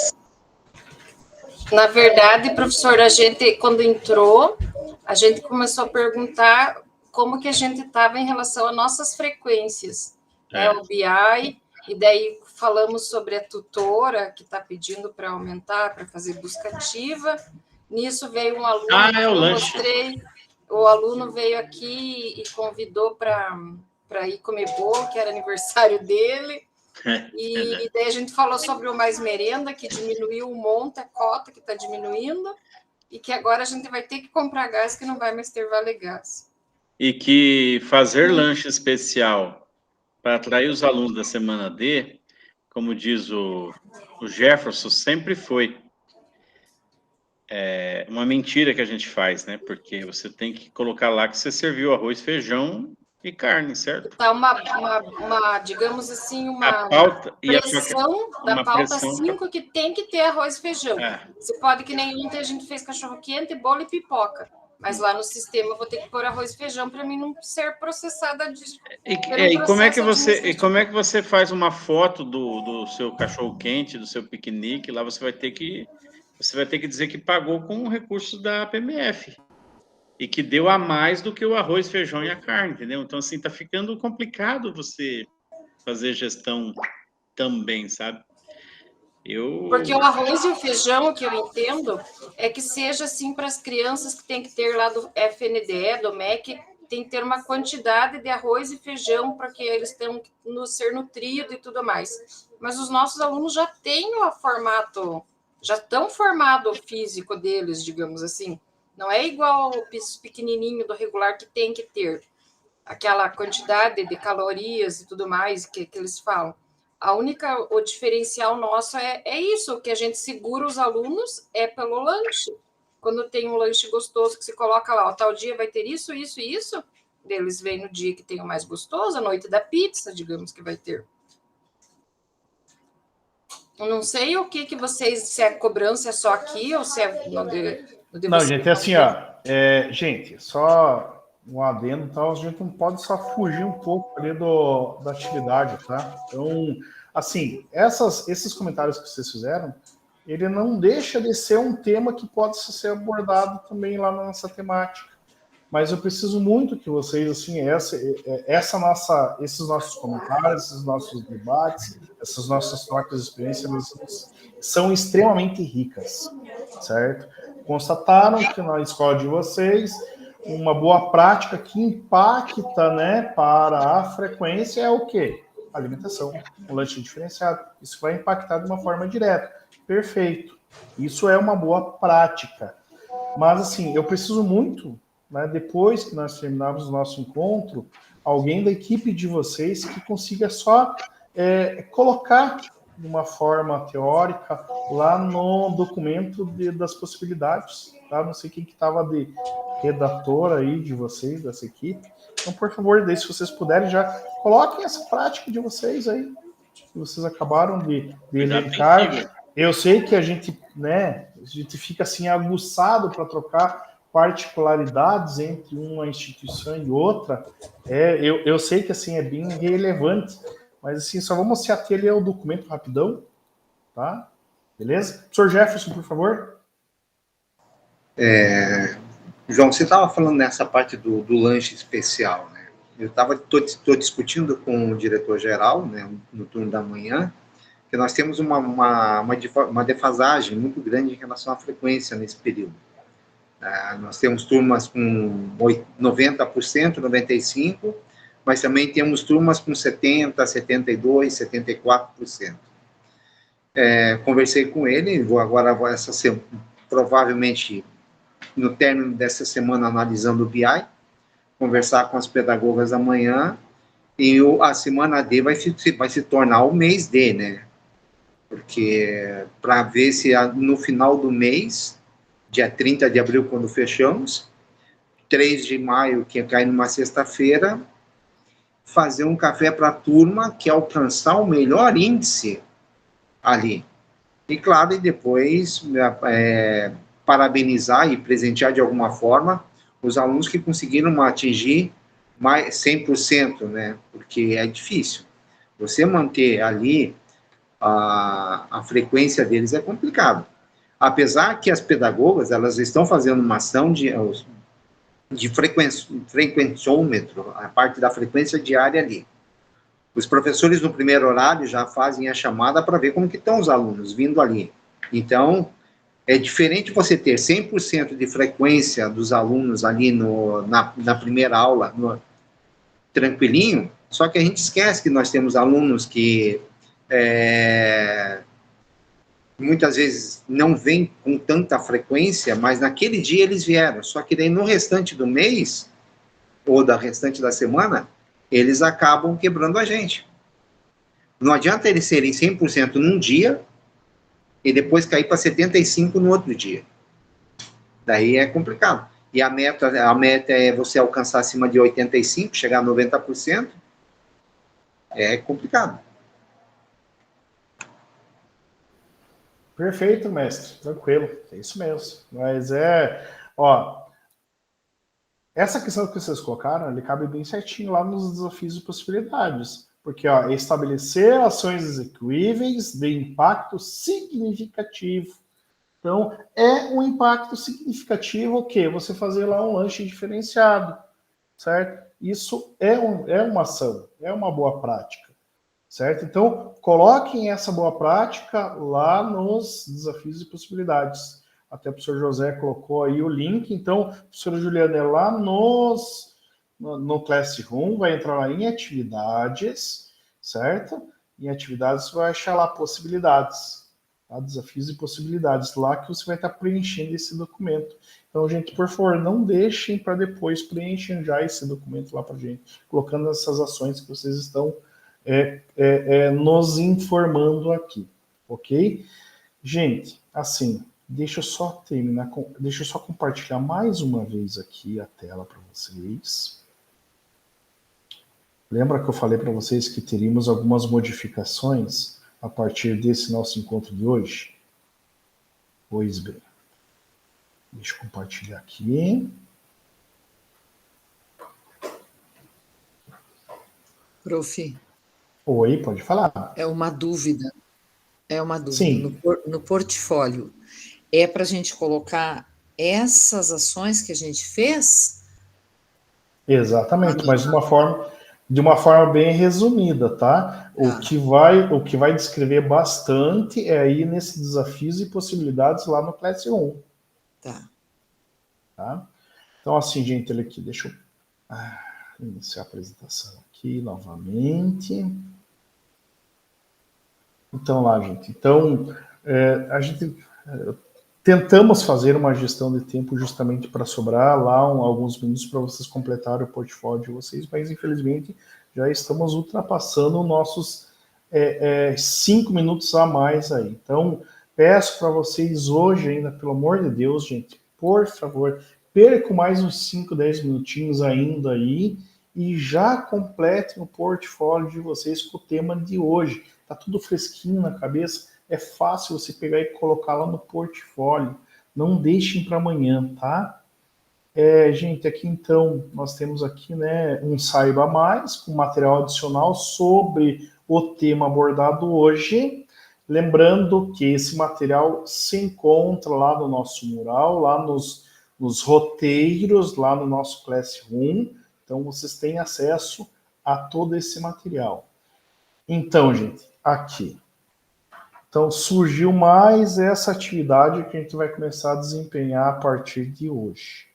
[SPEAKER 9] Na verdade, professor, a gente, quando entrou, a gente começou a perguntar como que a gente estava em relação às nossas frequências, né, o BI, e daí falamos sobre a tutora, que está pedindo para aumentar, para fazer busca ativa. Nisso veio um aluno, eu mostrei, o aluno veio aqui e convidou para ir comer bolo, que era aniversário dele. E daí a gente falou sobre o Mais Merenda, que diminuiu um monte a cota, que está diminuindo, e que agora a gente vai ter que comprar gás, que não vai mais ter Vale Gás.
[SPEAKER 4] E que fazer lanche especial para atrair os alunos da semana D, como diz o Jefferson, sempre foi uma mentira que a gente faz, né? Porque você tem que colocar lá que você serviu arroz, feijão e carne, certo?
[SPEAKER 9] Tá digamos assim, uma
[SPEAKER 4] pauta,
[SPEAKER 9] pressão da pauta 5 que tem que ter arroz e feijão. Você pode, que nem ontem a gente fez cachorro-quente, bolo e pipoca. Mas lá no sistema eu vou ter que pôr arroz e feijão para mim não ser processada de...
[SPEAKER 4] E como é que você faz uma foto do seu cachorro-quente, do seu piquenique? Lá você vai ter que dizer que pagou com recursos da PMF. E que deu a mais do que o arroz, feijão e a carne, entendeu? Então, assim, tá ficando complicado você fazer gestão também, sabe?
[SPEAKER 9] Porque o arroz e o feijão, o que eu entendo, é que seja, assim, para as crianças que tem que ter lá do FNDE, do MEC, tem que ter uma quantidade de arroz e feijão para que eles tenham que ser nutridos e tudo mais. Mas os nossos alunos já têm o formato, já estão formado o físico deles, digamos assim. Não é igual o pequenininho do regular que tem que ter aquela quantidade de calorias e tudo mais que eles falam. O diferencial nosso é isso, que a gente segura os alunos pelo lanche. Quando tem um lanche gostoso que se coloca lá, tal dia vai ter isso, isso e isso, eles vêm no dia que tem o mais gostoso, a noite da pizza, digamos que vai ter. Eu não sei o que vocês, se a cobrança é só aqui ou se é
[SPEAKER 1] Não, gente, é assim, ó. Gente, só um adendo, então a gente não pode só fugir um pouco ali da atividade, tá? Então, assim, esses comentários que vocês fizeram, ele não deixa de ser um tema que pode ser abordado também lá na nossa temática. Mas eu preciso muito que vocês, assim, esses nossos comentários, esses nossos debates, essas nossas trocas de experiências são extremamente ricas, certo? Constataram que na escola de vocês uma boa prática que impacta, né, para a frequência é o quê? Alimentação, um lanche diferenciado. Isso vai impactar de uma forma direta. Perfeito. Isso é uma boa prática. Mas, assim, eu preciso muito, né, depois que nós terminarmos o nosso encontro, alguém da equipe de vocês que consiga só colocar de uma forma teórica lá no documento das possibilidades, tá? Não sei quem que estava de redator aí de vocês, dessa equipe. Então, por favor, daí, se vocês puderem, já coloquem essa prática de vocês aí, que vocês acabaram de elencar. Eu sei que a gente fica assim aguçado para trocar particularidades entre uma instituição e outra. Eu sei que assim é bem relevante, mas assim, só vamos se ater ali ao documento rapidão, tá? Beleza? Professor Jefferson, por favor.
[SPEAKER 6] João, você estava falando nessa parte do lanche especial, né? Eu estou discutindo com o diretor-geral, né, no turno da manhã, que nós temos uma defasagem muito grande em relação à frequência nesse período. Nós temos turmas com 90%, 95%, mas também temos turmas com 70%, 72%, 74%. Conversei com ele, vou agora, provavelmente, no término dessa semana, analisando o BI, conversar com as pedagogas amanhã, e a semana D vai se tornar o mês D, né? Porque, para ver se no final do mês, dia 30 de abril, quando fechamos, 3 de maio, que cai numa sexta-feira, fazer um café para a turma que alcançar o melhor índice ali. E, claro, e depois parabenizar e presentear de alguma forma os alunos que conseguiram atingir mais 100%, né? Porque é difícil. Você manter ali a frequência deles é complicado. Apesar que as pedagogas, elas estão fazendo uma ação de frequenciômetro, a parte da frequência diária ali. Os professores no primeiro horário já fazem a chamada para ver como que estão os alunos vindo ali. Então, é diferente você ter 100% de frequência dos alunos ali na primeira aula, tranquilinho, só que a gente esquece que nós temos alunos que muitas vezes não vêm com tanta frequência, mas naquele dia eles vieram, só que daí no restante do mês, ou da restante da semana, eles acabam quebrando a gente. Não adianta eles serem 100% num dia, e depois cair para 75% no outro dia. Daí é complicado. E a meta é você alcançar acima de 85%, chegar a 90%, é complicado.
[SPEAKER 1] Perfeito, mestre. Tranquilo. É isso mesmo. Mas essa questão que vocês colocaram, ele cabe bem certinho lá nos desafios e possibilidades. Porque, estabelecer ações execuíveis de impacto significativo. Então, é um impacto significativo o quê? Você fazer lá um lanche diferenciado, certo? Isso é uma ação, é uma boa prática, certo? Então, coloquem essa boa prática lá nos desafios e possibilidades. Até o professor José colocou aí o link. Então, a professora Juliana é lá no Classroom, vai entrar lá em atividades, certo? Em atividades você vai achar lá possibilidades, tá? Desafios e possibilidades, lá que você vai estar preenchendo esse documento. Então, gente, por favor, não deixem para depois, preenchem já esse documento lá para a gente, colocando essas ações que vocês estão nos informando aqui, ok? Gente, assim, deixa eu só terminar, deixa eu só compartilhar mais uma vez aqui a tela para vocês. Lembra que eu falei para vocês que teríamos algumas modificações a partir desse nosso encontro de hoje? Pois bem. Deixa eu compartilhar aqui.
[SPEAKER 2] Prof.
[SPEAKER 1] Oi, pode falar.
[SPEAKER 2] É uma dúvida.
[SPEAKER 1] Sim.
[SPEAKER 2] No portfólio. É para a gente colocar essas ações que a gente fez?
[SPEAKER 1] Exatamente, mas de uma forma bem resumida, tá? O que vai descrever bastante é aí nesses desafios e possibilidades lá no Classroom.
[SPEAKER 2] Tá.
[SPEAKER 1] Então, assim, gente, olha aqui, deixa eu iniciar a apresentação aqui novamente. Então, lá, gente. Então, a gente tentamos fazer uma gestão de tempo justamente para sobrar lá alguns minutos para vocês completarem o portfólio de vocês, mas, infelizmente, já estamos ultrapassando nossos 5 minutos a mais aí. Então, peço para vocês hoje ainda, pelo amor de Deus, gente, por favor, percam mais uns 5, 10 minutinhos ainda aí e já completem o portfólio de vocês com o tema de hoje. Tá tudo fresquinho na cabeça, é fácil você pegar e colocar lá no portfólio. Não deixem para amanhã, tá? Gente, aqui então, nós temos aqui, né, um Saiba Mais, com material adicional sobre o tema abordado hoje. Lembrando que esse material se encontra lá no nosso mural, lá nos roteiros, lá no nosso Classroom. Então, vocês têm acesso a todo esse material. Então, gente, aqui. Então, surgiu mais essa atividade que a gente vai começar a desempenhar a partir de hoje.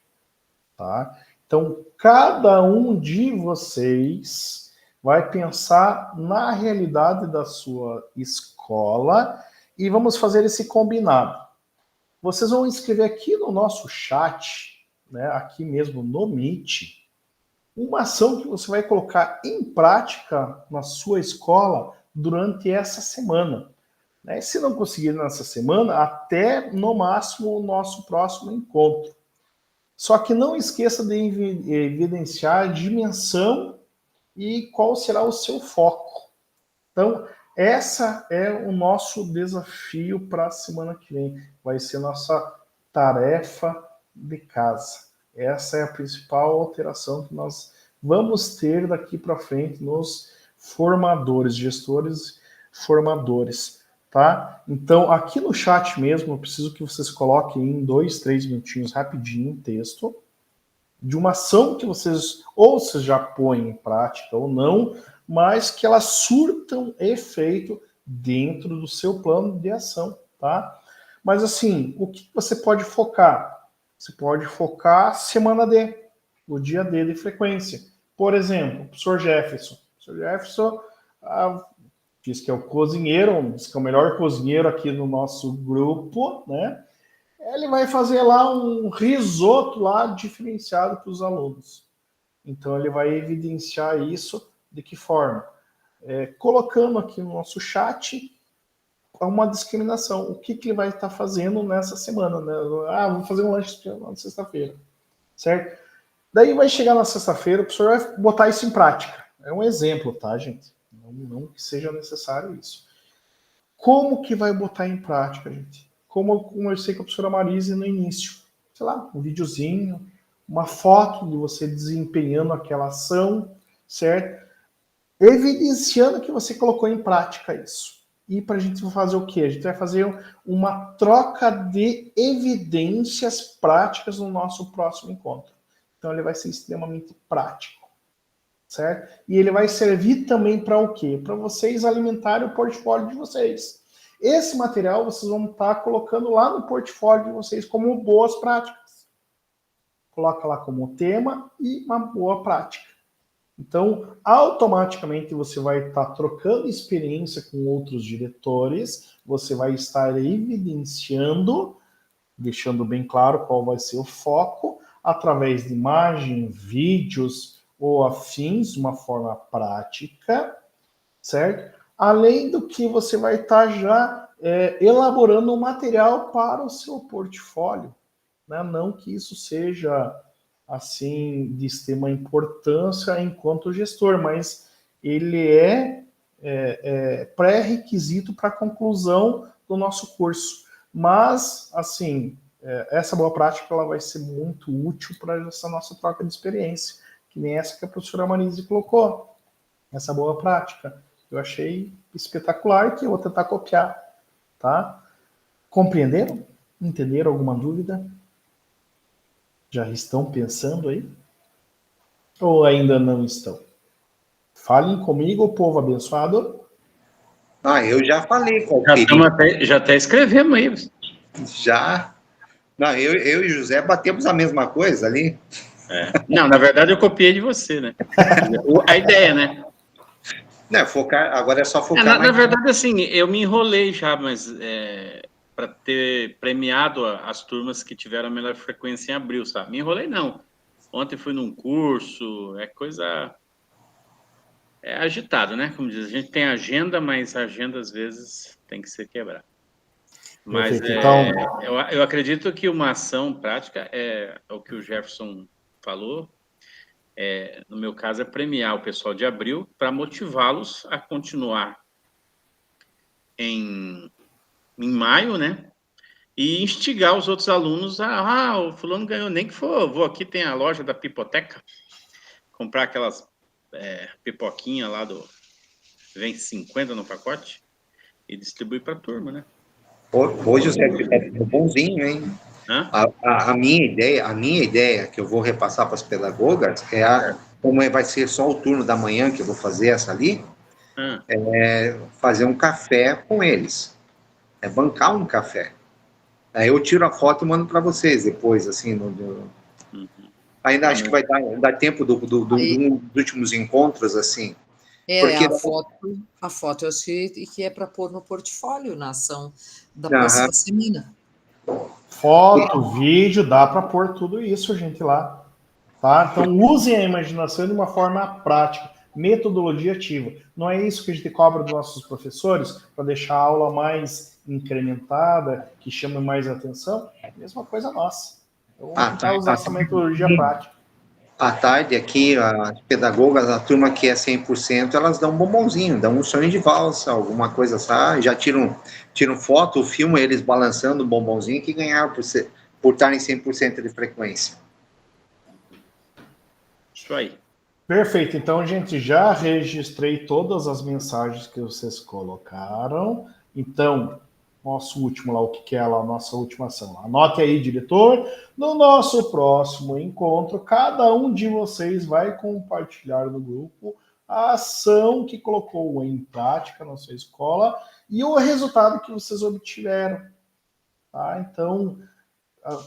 [SPEAKER 1] Tá? Então, cada um de vocês vai pensar na realidade da sua escola e vamos fazer esse combinado. Vocês vão escrever aqui no nosso chat, né, aqui mesmo no Meet, uma ação que você vai colocar em prática na sua escola durante essa semana. Né? Se não conseguir nessa semana, até no máximo o nosso próximo encontro. Só que não esqueça de evidenciar a dimensão e qual será o seu foco. Então, essa é o nosso desafio para a semana que vem. Vai ser nossa tarefa de casa. Essa é a principal alteração que nós vamos ter daqui para frente nos formadores, gestores, formadores, tá? Então, aqui no chat mesmo, eu preciso que vocês coloquem em 2, 3 minutinhos rapidinho um texto de uma ação que vocês já põem em prática ou não, mas que elas surtam efeito dentro do seu plano de ação, tá? Mas assim, o que você pode focar? Você pode focar semana D, o dia D de frequência. Por exemplo, o professor Jefferson. O professor Jefferson diz que é o cozinheiro, diz que é o melhor cozinheiro aqui no nosso grupo, né? Ele vai fazer lá um risoto lá diferenciado para os alunos. Então, ele vai evidenciar isso de que forma? Colocando aqui no nosso chat uma discriminação. O que ele vai estar fazendo nessa semana, né? Vou fazer um lanche na sexta-feira, certo? Daí vai chegar na sexta-feira, o professor vai botar isso em prática. É um exemplo, tá, gente? Não que seja necessário isso. Como que vai botar em prática, gente? Como eu conversei com a professora Marise no início. Sei lá, um videozinho, uma foto de você desempenhando aquela ação, certo? Evidenciando que você colocou em prática isso. E para a gente fazer o quê? A gente vai fazer uma troca de evidências práticas no nosso próximo encontro. Então, ele vai ser extremamente prático, certo? E ele vai servir também para o quê? Para vocês alimentarem o portfólio de vocês. Esse material vocês vão estar colocando lá no portfólio de vocês como boas práticas. Coloca lá como tema e uma boa prática. Então, automaticamente você vai estar trocando experiência com outros diretores, você vai estar evidenciando, deixando bem claro qual vai ser o foco, através de imagem, vídeos ou afins, de uma forma prática, certo? Além do que você vai estar já elaborando um material para o seu portfólio, né? Não que isso seja assim de extrema importância enquanto gestor, mas ele é pré-requisito para a conclusão do nosso curso. Mas, assim, essa boa prática ela vai ser muito útil para essa nossa troca de experiência, que nem essa que a professora Marise colocou. Essa boa prática. Eu achei espetacular, que eu vou tentar copiar, tá? Compreenderam? Entenderam alguma dúvida? Já estão pensando aí? Ou ainda não estão? Falem comigo, povo abençoado.
[SPEAKER 6] Eu já falei.
[SPEAKER 4] Já até escrevemos aí.
[SPEAKER 6] Já. Não, eu e o José batemos a mesma coisa ali.
[SPEAKER 4] Não, na verdade eu copiei de você, né? A ideia, né?
[SPEAKER 6] Não, focar, agora é só focar
[SPEAKER 4] na verdade, assim, eu me enrolei já, mas para ter premiado as turmas que tiveram a melhor frequência em abril, sabe? Me enrolei, não. Ontem fui num curso, coisa... É agitado, né? Como diz, a gente tem agenda, mas a agenda, às vezes, tem que ser quebrada. Mas
[SPEAKER 1] então...
[SPEAKER 4] eu acredito que uma ação prática é o que o Jefferson falou. No meu caso, é premiar o pessoal de abril para motivá-los a continuar em maio, né? E instigar os outros alunos o fulano ganhou, nem que for, vou aqui, tem a loja da Pipoteca, comprar aquelas pipoquinha lá vem 50 no pacote e distribui para a turma, né?
[SPEAKER 6] Hoje o Zé é bonzinho, hein? A minha ideia que eu vou repassar para as pedagogas como vai ser só o turno da manhã que eu vou fazer essa ali, fazer um café com eles, bancar um café. Aí eu tiro a foto e mando para vocês depois, assim, ainda acho que vai dar tempo dos últimos encontros, assim.
[SPEAKER 2] Porque a foto eu acho que é para pôr no portfólio na ação da próxima semana.
[SPEAKER 1] Foto, vídeo, dá para pôr tudo isso, gente, lá. Tá? Então, usem a imaginação de uma forma prática, metodologia ativa. Não é isso que a gente cobra dos nossos professores, para deixar a aula mais incrementada, que chame mais atenção? É a mesma coisa nossa. Então, vamos tentar usar essa metodologia prática.
[SPEAKER 6] À tarde, aqui, as pedagogas, a turma que é 100%, elas dão um bombonzinho, dão um sonho de valsa, alguma coisa assim, já tiram foto, filmam eles balançando o bombonzinho que ganharam por estarem 100% de frequência.
[SPEAKER 4] Isso aí.
[SPEAKER 1] Perfeito. Então, gente, já registrei todas as mensagens que vocês colocaram. Então, nosso último lá, o que é lá a nossa última ação? Anote aí, diretor. No nosso próximo encontro, cada um de vocês vai compartilhar no grupo a ação que colocou em prática na sua escola e o resultado que vocês obtiveram. Tá? Então,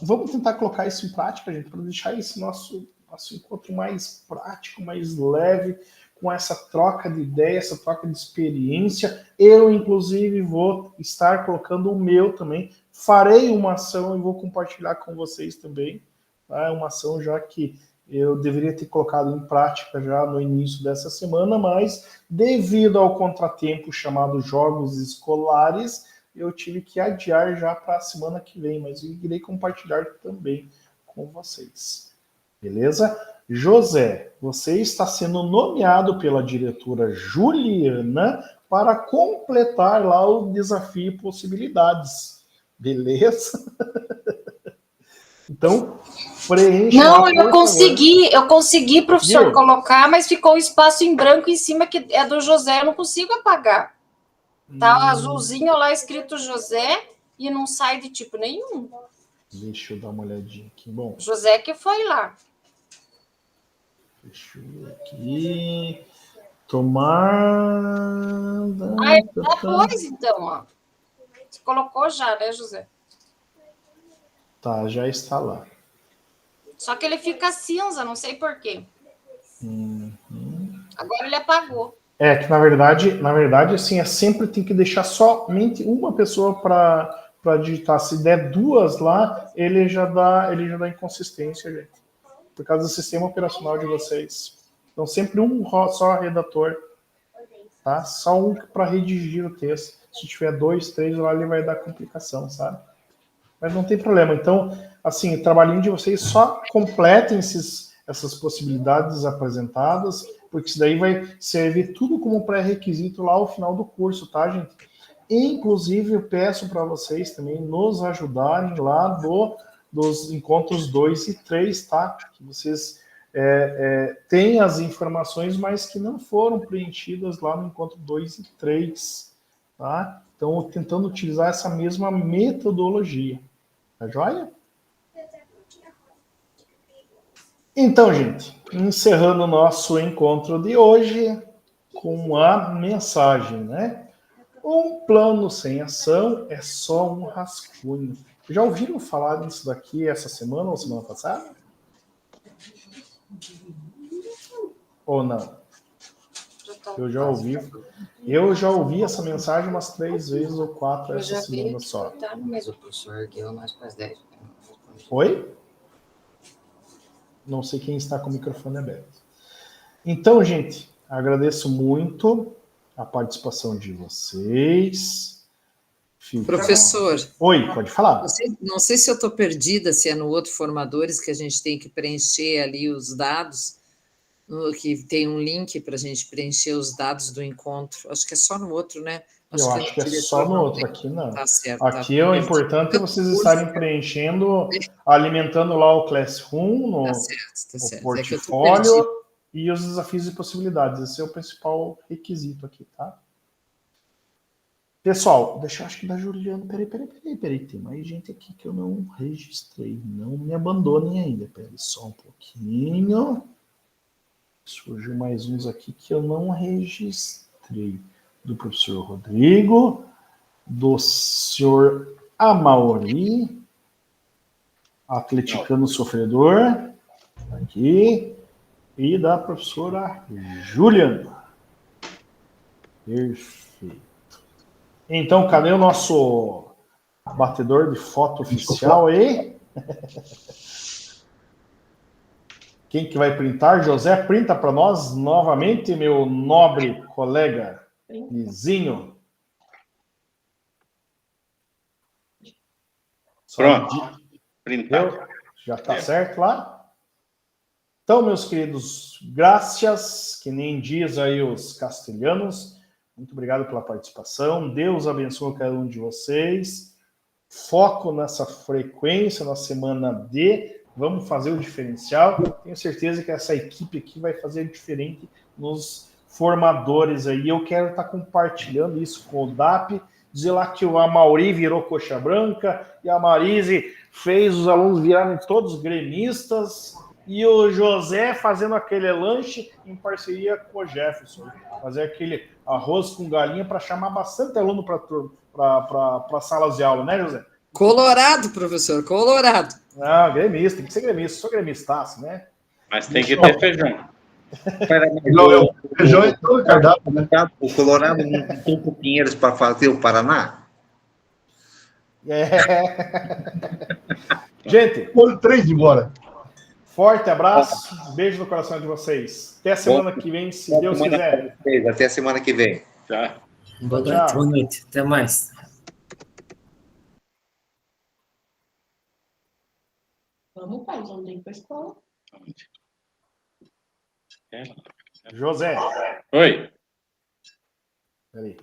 [SPEAKER 1] vamos tentar colocar isso em prática, gente, para deixar esse nosso encontro mais prático, mais leve, com essa troca de ideia, essa troca de experiência. Eu, inclusive, vou estar colocando o meu também. Farei uma ação e vou compartilhar com vocês também. Tá? Uma ação já que eu deveria ter colocado em prática já no início dessa semana, mas devido ao contratempo chamado Jogos Escolares, eu tive que adiar já para a semana que vem, mas eu irei compartilhar também com vocês. Beleza? José, você está sendo nomeado pela diretora Juliana para completar lá o desafio Possibilidades. Beleza? Então, preencha.
[SPEAKER 9] Não, eu consegui, professor, colocar, mas ficou um espaço em branco em cima que é do José, eu não consigo apagar. Tá azulzinho lá escrito José e não sai de tipo nenhum.
[SPEAKER 1] Deixa eu dar uma olhadinha aqui. Bom,
[SPEAKER 9] José que foi lá.
[SPEAKER 1] Deixa eu ver aqui. Tomada.
[SPEAKER 9] Depois, então, ó. Você colocou já, né, José?
[SPEAKER 1] Tá, já está lá.
[SPEAKER 9] Só que ele fica cinza, não sei por quê. Agora ele apagou.
[SPEAKER 1] Que na verdade, assim, sempre tem que deixar somente uma pessoa para digitar. Se der duas lá, ele já dá inconsistência, gente. Por causa do sistema operacional de vocês. Então, sempre um só redator. Tá? Só um para redigir o texto. Se tiver 2, 3, lá ele vai dar complicação, sabe? Mas não tem problema. Então, assim, o trabalhinho de vocês só completem essas possibilidades apresentadas, porque isso daí vai servir tudo como pré-requisito lá ao final do curso, tá, gente? Inclusive, eu peço para vocês também nos ajudarem lá dos encontros 2 e 3, tá? Que vocês têm as informações, mas que não foram preenchidas lá no encontro 2 e 3, tá? Então, tentando utilizar essa mesma metodologia. Tá joia? Então, gente, encerrando o nosso encontro de hoje com a mensagem, né? Um plano sem ação é só um rascunho. Já ouviram falar disso daqui essa semana ou semana passada? Ou não? Eu já ouvi essa mensagem umas 3 vezes ou 4 essa semana só.
[SPEAKER 7] Mas o professor aqui é mais para as 10.
[SPEAKER 1] Oi? Não sei quem está com o microfone aberto. Então, gente, agradeço muito a participação de vocês.
[SPEAKER 2] Professor.
[SPEAKER 1] Oi, pode falar.
[SPEAKER 2] Não sei se eu estou perdida, se é no outro Formadores que a gente tem que preencher ali os dados, que tem um link para a gente preencher os dados do encontro. Acho que é só no outro, né?
[SPEAKER 1] Eu acho que é só no outro, aqui não.
[SPEAKER 2] Tá certo.
[SPEAKER 1] Aqui o importante é vocês estarem preenchendo, alimentando lá o Classroom, o portfólio e os desafios e possibilidades. Esse é o principal requisito aqui, tá? Pessoal, deixa eu acho que da Juliana. Peraí. Tem mais gente aqui que eu não registrei. Não me abandonem ainda. Peraí só um pouquinho. Surgiu mais uns aqui que eu não registrei. Do professor Rodrigo, do senhor Amauri, atleticano sofredor, aqui, e da professora Juliana. Perfeito. Então, cadê o nosso batedor de foto oficial aí? Quem que vai printar? José, printa para nós novamente, meu nobre colega. Vizinho.
[SPEAKER 4] Pronto. Printado.
[SPEAKER 1] Já está certo lá? Então, meus queridos, graças, que nem diz aí os castelhanos. Muito obrigado pela participação. Deus abençoe cada um de vocês. Foco nessa frequência na semana D. Vamos fazer o diferencial. Tenho certeza que essa equipe aqui vai fazer diferente nos formadores aí. Eu quero estar compartilhando isso com o DAP, dizer lá que o Amauri virou coxa branca e a Marise fez os alunos virarem todos gremistas e o José fazendo aquele lanche em parceria com o Jefferson, fazer aquele arroz com galinha para chamar bastante aluno para salas de aula, né, José?
[SPEAKER 2] Colorado, professor, colorado.
[SPEAKER 1] Ah, gremista, tem que ser gremista, sou gremistaço, né?
[SPEAKER 4] Mas tem que ter feijão.
[SPEAKER 5] Feijão é todo cardápio, né?
[SPEAKER 6] O Colorado não tem Pinheiros para fazer o Paraná?
[SPEAKER 1] Gente,
[SPEAKER 5] põe 3 embora.
[SPEAKER 1] Forte abraço, beijo no coração de vocês. Até a semana que vem, se Deus quiser.
[SPEAKER 6] Até a semana que vem.
[SPEAKER 4] Tchau.
[SPEAKER 7] Boa noite. Até mais.
[SPEAKER 9] Vamos, pai, vamos ir para a escola.
[SPEAKER 1] José.
[SPEAKER 4] Oi.
[SPEAKER 1] Peraí.